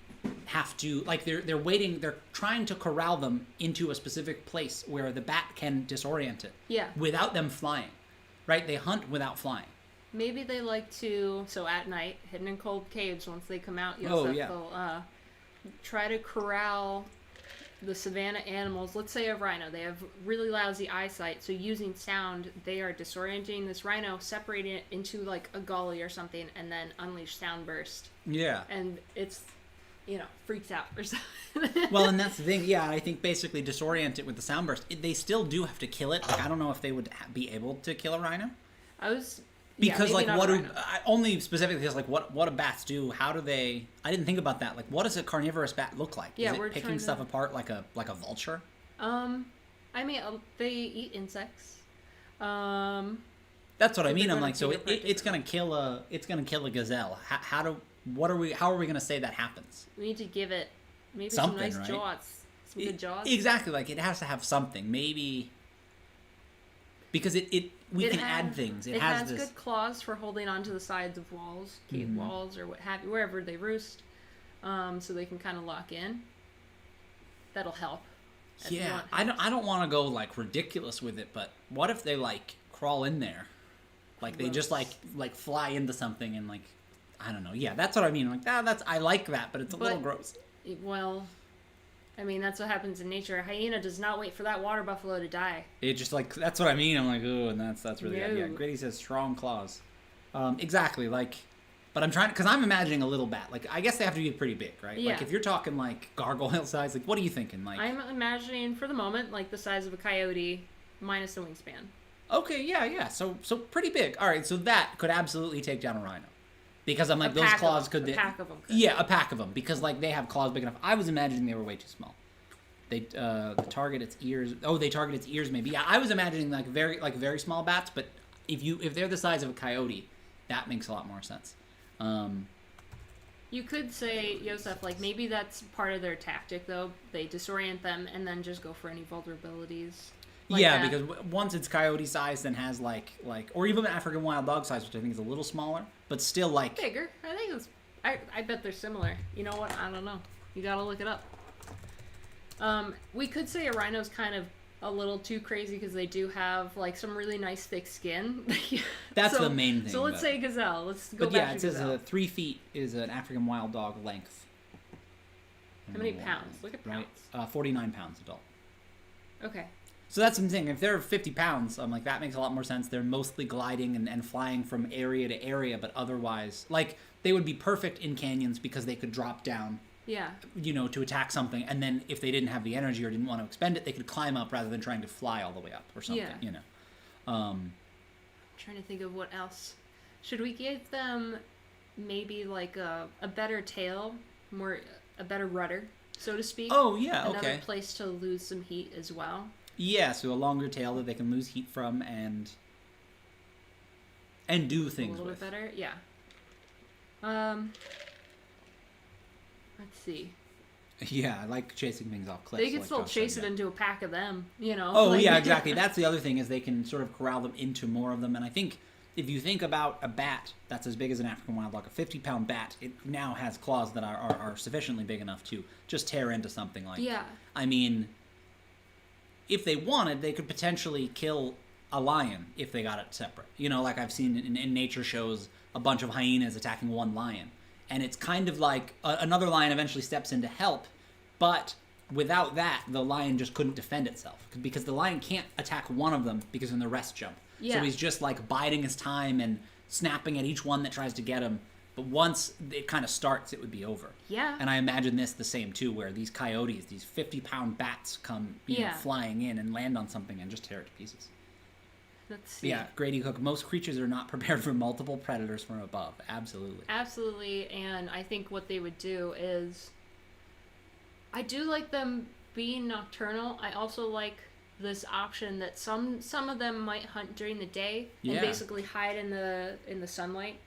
have to, like, they're waiting, they're trying to corral them into a specific place where the bat can disorient it. Yeah. Without them flying. Right? They hunt without flying. Maybe they like to, so at night, hidden in cold caves, once they come out, they'll try to corral the savanna animals, let's say a rhino, they have really lousy eyesight, so using sound, they are disorienting this rhino, separating it into like a gully or something, and then unleash sound burst. Yeah. And it's, freaks out or something. Well, and that's the thing. Yeah, I think basically disorient it with the sound burst. They still do have to kill it. Like, I don't know if they would be able to kill a rhino. Because what do only specifically because what do bats do? How do they? I didn't think about that. Like, what does a carnivorous bat look like? Yeah, is it picking stuff apart like a vulture? They eat insects. That's what I mean. I'm like, so it's gonna kill a gazelle. How are we gonna say that happens? We need to give it maybe something, some nice jaws, some good jaws. Exactly, like it has to have something, maybe. Because we can add things. It has this good claws for holding onto the sides of walls, cave walls, or what have you, wherever they roost, so they can kind of lock in. That'll help. Yeah, I don't want to go like ridiculous with it, but what if they like crawl in there, like they just like fly into something and like I don't know. Yeah, that's what I mean. Like I like that, but it's a little gross. Well. I mean, that's what happens in nature. A hyena does not wait for that water buffalo to die. It just like, that's what I mean. I'm like, oh, and that's really good. Yeah, Gritty says strong claws. Exactly, like, but I'm trying, because I'm imagining a little bat. Like, I guess they have to be pretty big, right? Yeah. Like, if you're talking, like, gargoyle size, like, what are you thinking? Like, I'm imagining, for the moment, like, the size of a coyote minus the wingspan. Okay, yeah. So pretty big. All right, so that could absolutely take down a rhino. Because I'm like, those claws could... A pack of them could. Yeah, a pack of them. Because, like, they have claws big enough. I was imagining they were way too small. They target its ears. Oh, they target its ears maybe. Yeah, I was imagining, like, very small bats. But if they're the size of a coyote, that makes a lot more sense. You could say, Yosef, like, maybe that's part of their tactic, though. They disorient them and then just go for any vulnerabilities. Like yeah, because once it's coyote size, then has like, or even African wild dog size, which I think is a little smaller, but still like bigger. I think it's. I bet they're similar. You know what? I don't know. You gotta look it up. We could say a rhino's kind of a little too crazy because they do have like some really nice thick skin. That's the main thing. So let's say gazelle. Let's go back to gazelle. But yeah, it says 3 feet is an African wild dog length. How many pounds? Look at pounds. Right? 49 pounds adult. Okay. So that's the thing. If they're 50 pounds, I'm like, that makes a lot more sense. They're mostly gliding and flying from area to area, but otherwise, like, they would be perfect in canyons because they could drop down, yeah, to attack something. And then if they didn't have the energy or didn't want to expend it, they could climb up rather than trying to fly all the way up or something, yeah. I'm trying to think of what else. Should we give them maybe like a better tail, a better rudder, so to speak? Oh, yeah, okay. Another place to lose some heat as well. Yeah, so a longer tail that they can lose heat from and do things with. A little bit better, yeah. Let's see. Yeah, I like chasing things off cliffs. They can still chase it into a pack of them, Oh, yeah, exactly. That's the other thing, is they can sort of corral them into more of them. And I think if you think about a bat that's as big as an African wild dog, a 50-pound bat, it now has claws that are sufficiently big enough to just tear into something like... Yeah. I mean... If they wanted, they could potentially kill a lion if they got it separate. Like I've seen in nature shows a bunch of hyenas attacking one lion. And it's kind of like another lion eventually steps in to help, but without that, the lion just couldn't defend itself. Because the lion can't attack one of them because then the rest jump. Yeah. So he's just like biding his time and snapping at each one that tries to get him. But once it kind of starts, it would be over. Yeah. And I imagine this the same, too, where these coyotes, these 50-pound bats come flying in and land on something and just tear it to pieces. Let's see. Yeah, Grady Cook, most creatures are not prepared for multiple predators from above. Absolutely. Absolutely, and I think what they would do is... I do like them being nocturnal. I also like this option that some of them might hunt during the day and basically hide in the sunlight.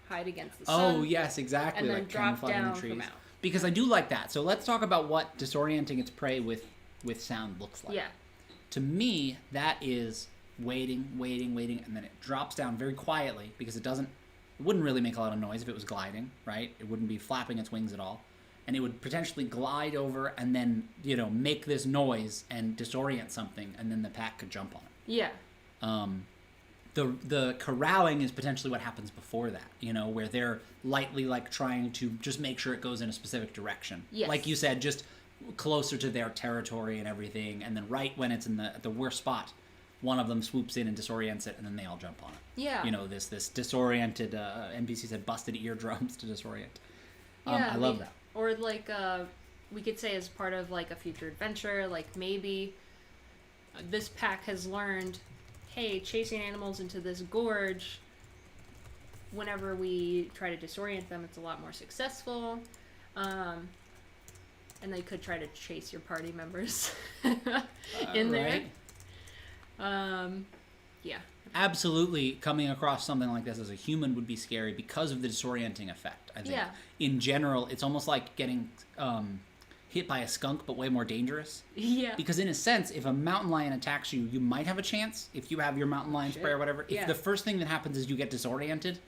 Hide against the sun. Oh, yes, exactly. And then like drop down in the trees. from out. Because I do like that. So let's talk about what disorienting its prey with sound looks like. Yeah. To me, that is waiting, and then it drops down very quietly because it wouldn't really make a lot of noise if it was gliding, right? It wouldn't be flapping its wings at all. And it would potentially glide over and then, make this noise and disorient something, and then the pack could jump on it. Yeah. The corralling is potentially what happens before that, where they're lightly like trying to just make sure it goes in a specific direction. Yes. Like you said, just closer to their territory and everything, and then right when it's in the worst spot, one of them swoops in and disorients it, and then they all jump on it. Yeah. You know, this disoriented NPC said busted eardrums to disorient. Yeah, I love that. Or like we could say as part of like a future adventure, like maybe this pack has learned, hey, chasing animals into this gorge, whenever we try to disorient them, it's a lot more successful. And they could try to chase your party members in there. Yeah. Absolutely, coming across something like this as a human would be scary because of the disorienting effect, I think. Yeah. In general, it's almost like getting hit by a skunk, but way more dangerous. Yeah. Because in a sense, if a mountain lion attacks you, you might have a chance if you have your mountain lion spray or whatever. Yeah. If the first thing that happens is you get disoriented,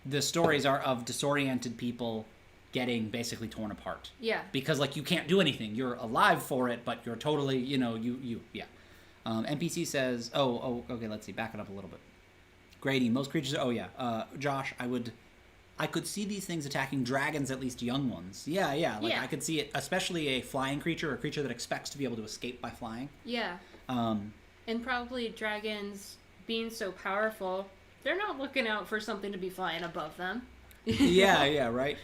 the stories are of disoriented people getting basically torn apart. Yeah. Because, like, you can't do anything. You're alive for it, but you're totally, yeah. NPC says, okay, let's see, back it up a little bit. Grady, most creatures, Josh, I could see these things attacking dragons, at least young ones. Yeah, I could see it, especially a flying creature, or a creature that expects to be able to escape by flying. Yeah. And probably dragons being so powerful, they're not looking out for something to be flying above them. yeah, right.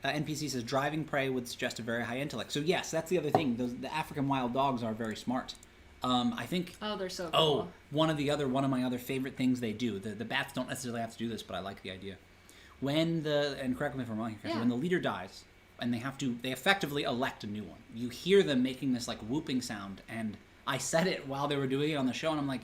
NPC says driving prey would suggest a very high intellect. So yes, that's the other thing. The African wild dogs are very smart. I think. Oh, they're so cool. One of my other favorite things they do. The bats don't necessarily have to do this, but I like the idea. And correct me if I'm wrong here, when the leader dies, and they effectively elect a new one. You hear them making this like whooping sound, and I said it while they were doing it on the show, and I'm like,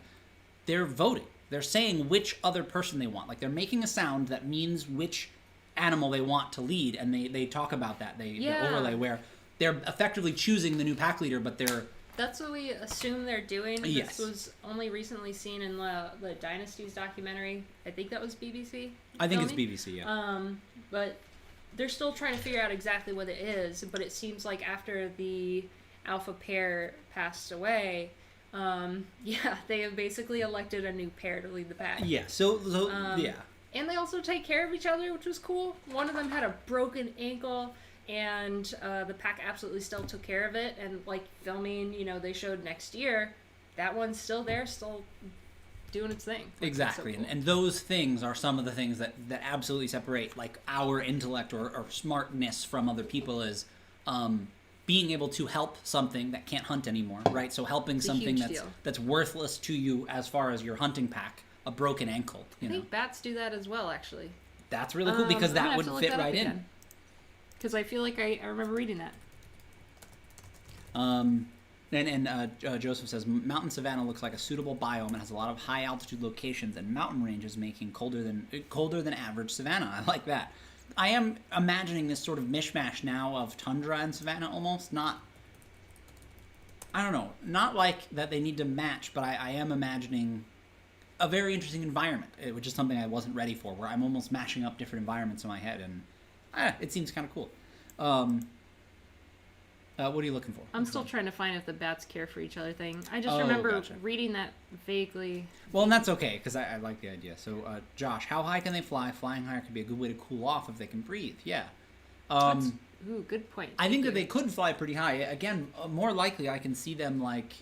they're voting. They're saying which other person they want. Like they're making a sound that means which animal they want to lead, and they talk about that. The overlay where they're effectively choosing the new pack leader, but they're... That's what we assume they're doing. Yes. This was only recently seen in the Dynasties documentary. I think that was BBC. I think it's BBC, yeah. But they're still trying to figure out exactly what it is, but it seems like after the alpha pair passed away, they have basically elected a new pair to lead the pack. Yeah, so yeah. And they also take care of each other, which was cool. One of them had a broken ankle, and the pack absolutely still took care of it. And like filming, they showed next year, that one's still there, still doing its thing. Exactly. So cool. And those things are some of the things that absolutely separate like our intellect or smartness from other people is being able to help something that can't hunt anymore, right? So helping something that's worthless to you as far as your hunting pack. A broken ankle. I think bats do that as well, actually. That's really cool because that would fit right in. Because I feel like I remember reading that. Joseph says mountain savanna looks like a suitable biome and has a lot of high altitude locations and mountain ranges, making colder than average savanna. I like that. I am imagining this sort of mishmash now of tundra and savanna almost. Not like that they need to match, but I am imagining a very interesting environment, which is something I wasn't ready for, where I'm almost mashing up different environments in my head, and it seems kind of cool. What are you looking for? I'm still trying to find if the bats care for each other thing. I just remember reading that vaguely. Well, and that's okay, because I like the idea. So, Josh, how high can they fly? Flying higher could be a good way to cool off if they can breathe. Yeah. Good point. I think that they could fly pretty high. Again, more likely I can see them like...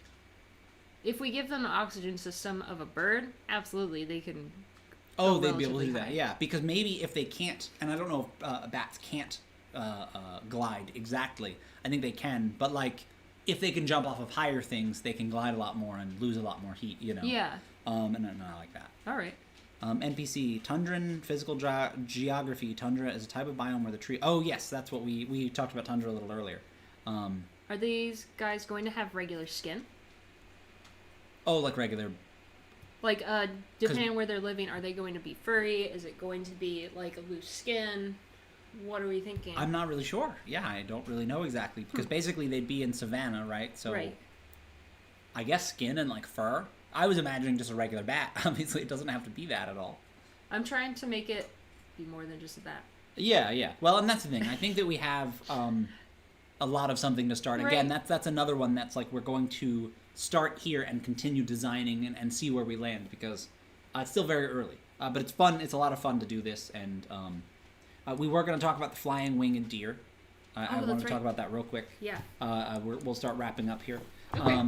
If we give them the oxygen system of a bird, absolutely, they can... Oh, they'd be able to do that, yeah. Because maybe if they can't, and I don't know if bats can't glide exactly. I think they can, but like, if they can jump off of higher things, they can glide a lot more and lose a lot more heat, Yeah. And I like that. All right. NPC, Tundran, physical geography. Tundra is a type of biome where the tree... Oh, yes, that's what we talked about Tundra a little earlier. Are these guys going to have regular skin? Oh, like regular... Like, depending on where they're living, are they going to be furry? Is it going to be, like, a loose skin? What are we thinking? I'm not really sure. Yeah, I don't really know exactly. Because basically they'd be in savanna, right? So right. I guess skin and, like, fur. I was imagining just a regular bat. Obviously, it doesn't have to be that at all. I'm trying to make it be more than just a bat. Yeah. Well, and that's the thing. I think that we have a lot of something to start. Right. Again, that's another one that's like we're going to start here and continue designing and see where we land because it's still very early. But it's fun. It's a lot of fun to do this. And we were going to talk about the flying winged deer. I want to talk about that real quick. Yeah. We'll start wrapping up here. Okay.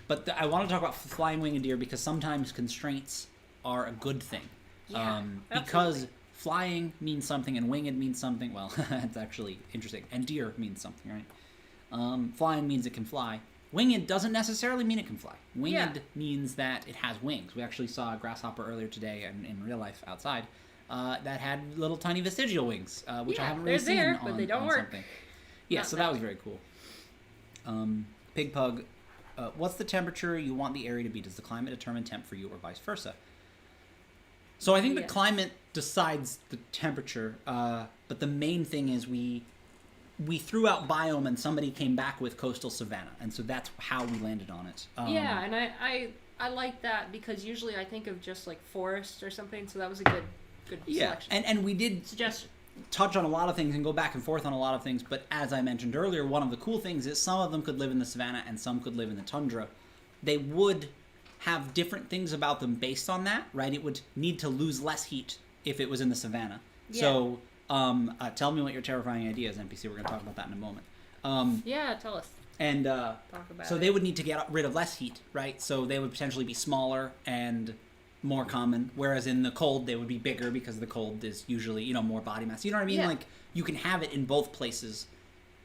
But I want to talk about flying winged deer because sometimes constraints are a good thing. Yeah, because flying means something and winged means something. Well, it's actually interesting. And deer means something, right? Flying means it can fly. Winged doesn't necessarily mean it can fly. Winged means that it has wings. We actually saw a grasshopper earlier today in real life outside that had little tiny vestigial wings, which I haven't really seen on, but they don't work. Something. Yeah, so that was very cool. Pig Pug, what's the temperature you want the area to be? Does the climate determine temp for you or vice versa? So I think the climate decides the temperature, but the main thing is we threw out biome and somebody came back with coastal savanna, and so that's how we landed on it. Yeah, and I like that because usually I think of just like forest or something, so that was a good selection. And we did touch on a lot of things and go back and forth on a lot of things, but as I mentioned earlier, one of the cool things is some of them could live in the savanna and some could live in the tundra. They would have different things about them based on that, right? It would need to lose less heat if it was in the savanna. Yeah. So tell me what your terrifying idea is, NPC. We're going to talk about that in a moment. Yeah, tell us. And talk about so they would need to get rid of less heat, right? So they would potentially be smaller and more common, whereas in the cold they would be bigger because the cold is usually, more body mass. You know what I mean? Yeah. Like, you can have it in both places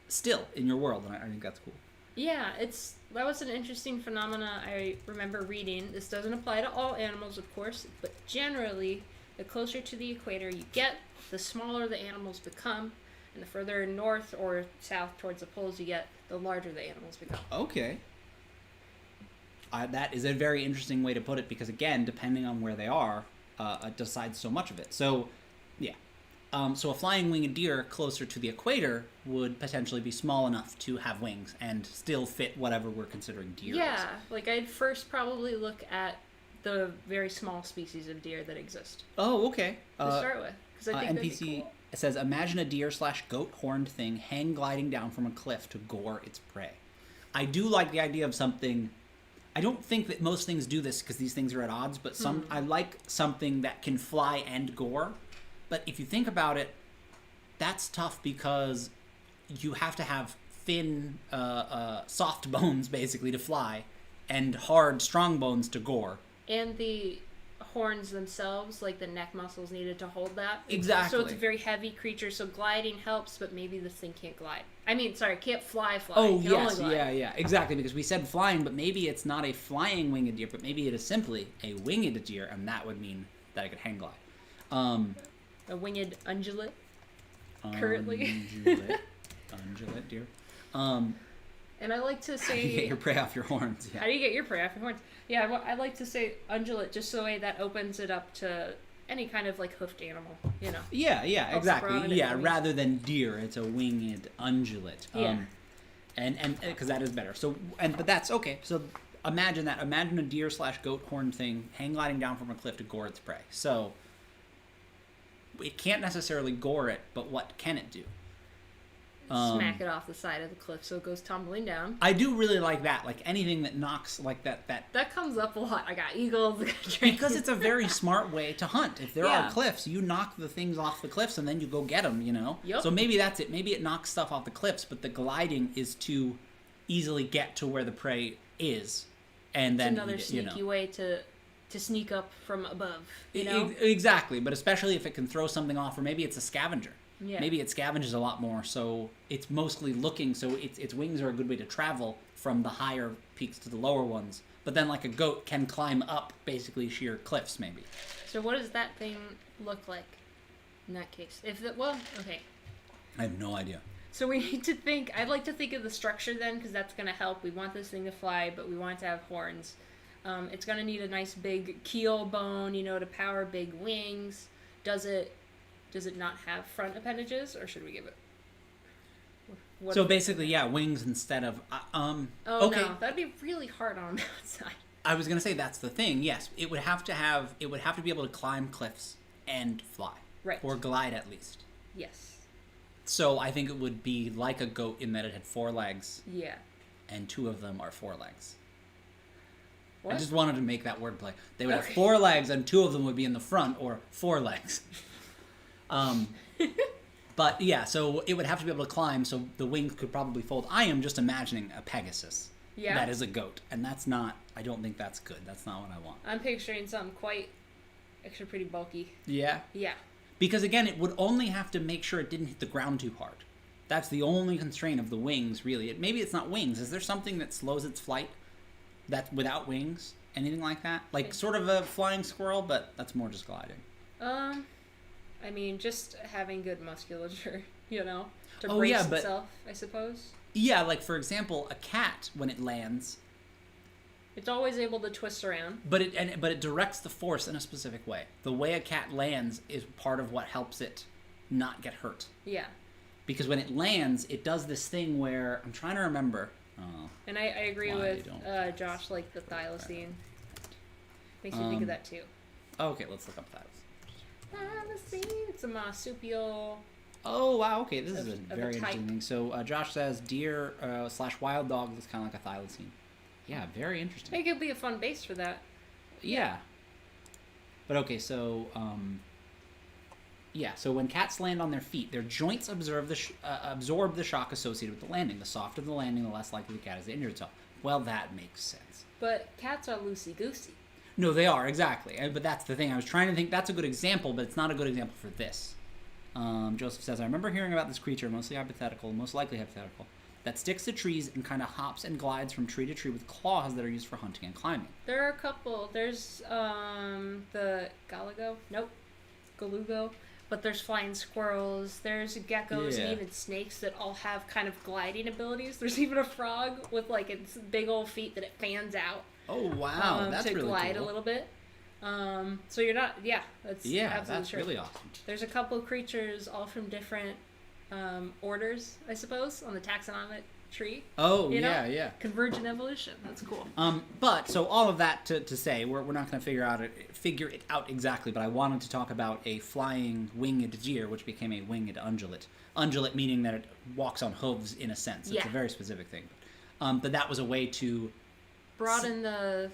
still in your world, and I think that's cool. Yeah, that was an interesting phenomena I remember reading. This doesn't apply to all animals, of course, but generally, the closer to the equator you get, the smaller the animals become, and the further north or south towards the poles you get, the larger the animals become. Okay. That is a very interesting way to put it because, again, depending on where they are, decides so much of it. So, yeah. So a flying winged deer closer to the equator would potentially be small enough to have wings and still fit whatever we're considering deer is. Like I'd first probably look at the very small species of deer that exist. Oh, okay. To start with. Because I think NPC that'd be cool. It says, imagine a deer/goat horned thing hang gliding down from a cliff to gore its prey. I do like the idea of something. I don't think that most things do this because these things are at odds, but I like something that can fly and gore. But if you think about it, that's tough because you have to have thin, soft bones, basically, to fly, and hard, strong bones to gore. And the horns themselves, like the neck muscles needed to hold that. Exactly. So it's a very heavy creature, so gliding helps, but maybe this thing can't glide. Can't fly. Oh, yes, yeah, exactly, because we said flying, but maybe it's not a flying winged deer, but maybe it is simply a winged deer, and that would mean that it could hang glide. A winged ungulate, currently. Ungulate deer. And I like to say... How do you get your prey off your horns? Yeah. How do you get your prey off your horns? Yeah, I like to say ungulate just so that opens it up to any kind of, hoofed animal, Yeah, exactly. Yeah, rather than deer, it's a winged ungulate. Yeah. And because that is better. So, but that's okay. So imagine that. Imagine a deer/goat horn thing hang gliding down from a cliff to gore its prey. So it can't necessarily gore it, but what can it do? Smack it off the side of the cliff so it goes tumbling down. I do really like that. Like anything that knocks like that. That comes up a lot. I got eagles. I got dragons. Because it's a very smart way to hunt. If there are cliffs, you knock the things off the cliffs and then you go get them, Yep. So maybe that's it. Maybe it knocks stuff off the cliffs, but the gliding is to easily get to where the prey is. And then it's another sneaky way to sneak up from above, Exactly, but especially if it can throw something off, or maybe it's a scavenger. Yeah. Maybe it scavenges a lot more, so it's mostly looking, so its wings are a good way to travel from the higher peaks to the lower ones. But then, like a goat, can climb up basically sheer cliffs, maybe. So what does that thing look like in that case? Okay. I have no idea. So we need to think, I'd like to think of the structure then, because that's going to help. We want this thing to fly, but we want it to have horns. It's going to need a nice big keel bone, to power big wings. Does it not have front appendages, or should we give it? So basically, wings instead of Oh okay. no, that'd be really hard on the outside. I was gonna say that's the thing. Yes, it would have to be able to climb cliffs and fly, right, or glide at least. Yes. So I think it would be like a goat in that it had 4 legs. Yeah. And 2 of them are 4 legs. What? I just wanted to make that wordplay. They would have 4 legs, and 2 of them would be in the front, or 4 legs. But yeah, so it would have to be able to climb, so the wings could probably fold. I am just imagining a Pegasus. Yeah. That is a goat, and that's not. I don't think that's good. That's not what I want. I'm picturing something actually pretty bulky. Yeah. Yeah. Because again, it would only have to make sure it didn't hit the ground too hard. That's the only constraint of the wings, really. Maybe it's not wings. Is there something that slows its flight that's without wings? Anything like that? Like sort of a flying squirrel, but that's more just gliding. I mean, just having good musculature, to Oh, brace yeah, but- itself, I suppose. Yeah, like for example, a cat when it lands, It's always able to twist around. but it directs the force in a specific way. The way a cat lands is part of what helps it not get hurt. Yeah. Because when it lands, it does this thing where I'm trying to remember. Oh, And I agree Why with don't Josh, like the thylacine. Makes me think of that too. okay, let's look up that. Thylacine, it's a marsupial. Oh wow, okay, this is Of a a very type. interesting thing. So Josh says deer / wild dog is kind of like a thylacine. Yeah, very interesting. It could be a fun base for that. Yeah. But okay, so so when cats land on their feet, their joints absorb the shock associated with the landing. The softer the landing, the less likely the cat is to injure itself. Well, that makes sense. But cats are loosey-goosey. No, they are, exactly. But that's the thing. I was trying to think that's a good example, but it's not a good example for this. Joseph says, I remember hearing about this creature, most likely hypothetical, that sticks to trees and kind of hops and glides from tree to tree with claws that are used for hunting and climbing. There are a couple. There's the galugo. But there's flying squirrels, there's geckos, Yeah. and even snakes that all have kind of gliding abilities. There's even a frog with like its big old feet that it fans out. Oh, wow. That's to really glide cool. a little bit. So you're not, that's absolutely that's true. really awesome. There's a couple of creatures, all from different orders, I suppose, on the taxonomic tree. Oh, You know? yeah. Convergent evolution. That's cool. But so all of that to say, we're not going to figure it out exactly. But I wanted to talk about a flying winged deer, which became a winged ungulate. Ungulate meaning that it walks on hooves in a sense. It's Yeah. a very specific thing. But that was a way to Broaden the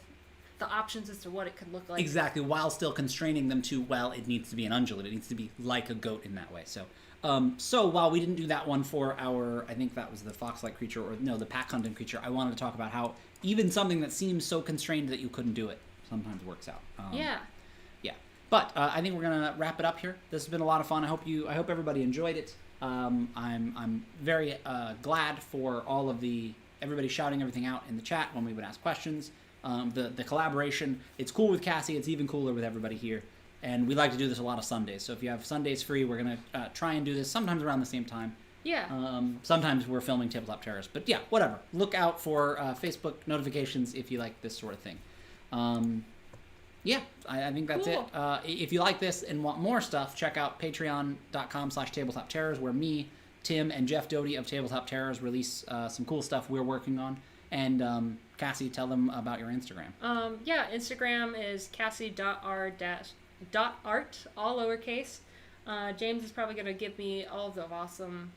options as to what it could look like. exactly while still constraining them to it needs to be an ungulate. It needs to be like a goat in that way. So. So while we didn't do that one for I think that was the fox-like creature, the pack hunting creature, I wanted to talk about how even something that seems so constrained that you couldn't do it sometimes works out. Yeah. Yeah. But I think we're gonna wrap it up here. This has been a lot of fun. I hope everybody enjoyed it. I'm very glad for all of everybody shouting everything out in the chat when we would ask questions. The collaboration. It's cool with Cassie. It's even cooler with everybody here. And we like to do this a lot of Sundays. So if you have Sundays free, we're going to try and do this sometimes around the same time. Yeah. Sometimes we're filming Tabletop Terrors. But yeah, whatever. Look out for Facebook notifications if you like this sort of thing. I think that's Cool. it. If you like this and want more stuff, check out patreon.com/Tabletop Terrors, where me, Tim, and Jeff Doty of Tabletop Terrors release some cool stuff we're working on. And Cassie, tell them about your Instagram. Instagram is cassie.r-art, all lowercase. James is probably going to give me all of the awesome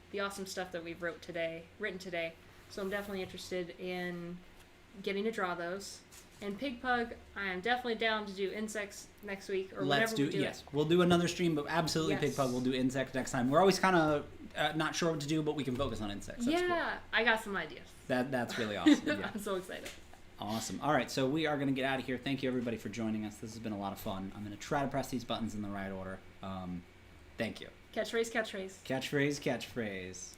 stuff that we've written today. So I'm definitely interested in getting to draw those. And Pig Pug, I am definitely down to do insects next week or whenever we do yes. it. We'll do another stream, but absolutely Yes. Pig Pug will do insects next time. We're always kind of not sure what to do, but we can focus on insects. That's cool. I got some ideas. That's really awesome. Yeah. I'm so excited. Awesome. All right, so we are going to get out of here. Thank you, everybody, for joining us. This has been a lot of fun. I'm going to try to press these buttons in the right order. Thank you. Catchphrase. Catchphrase.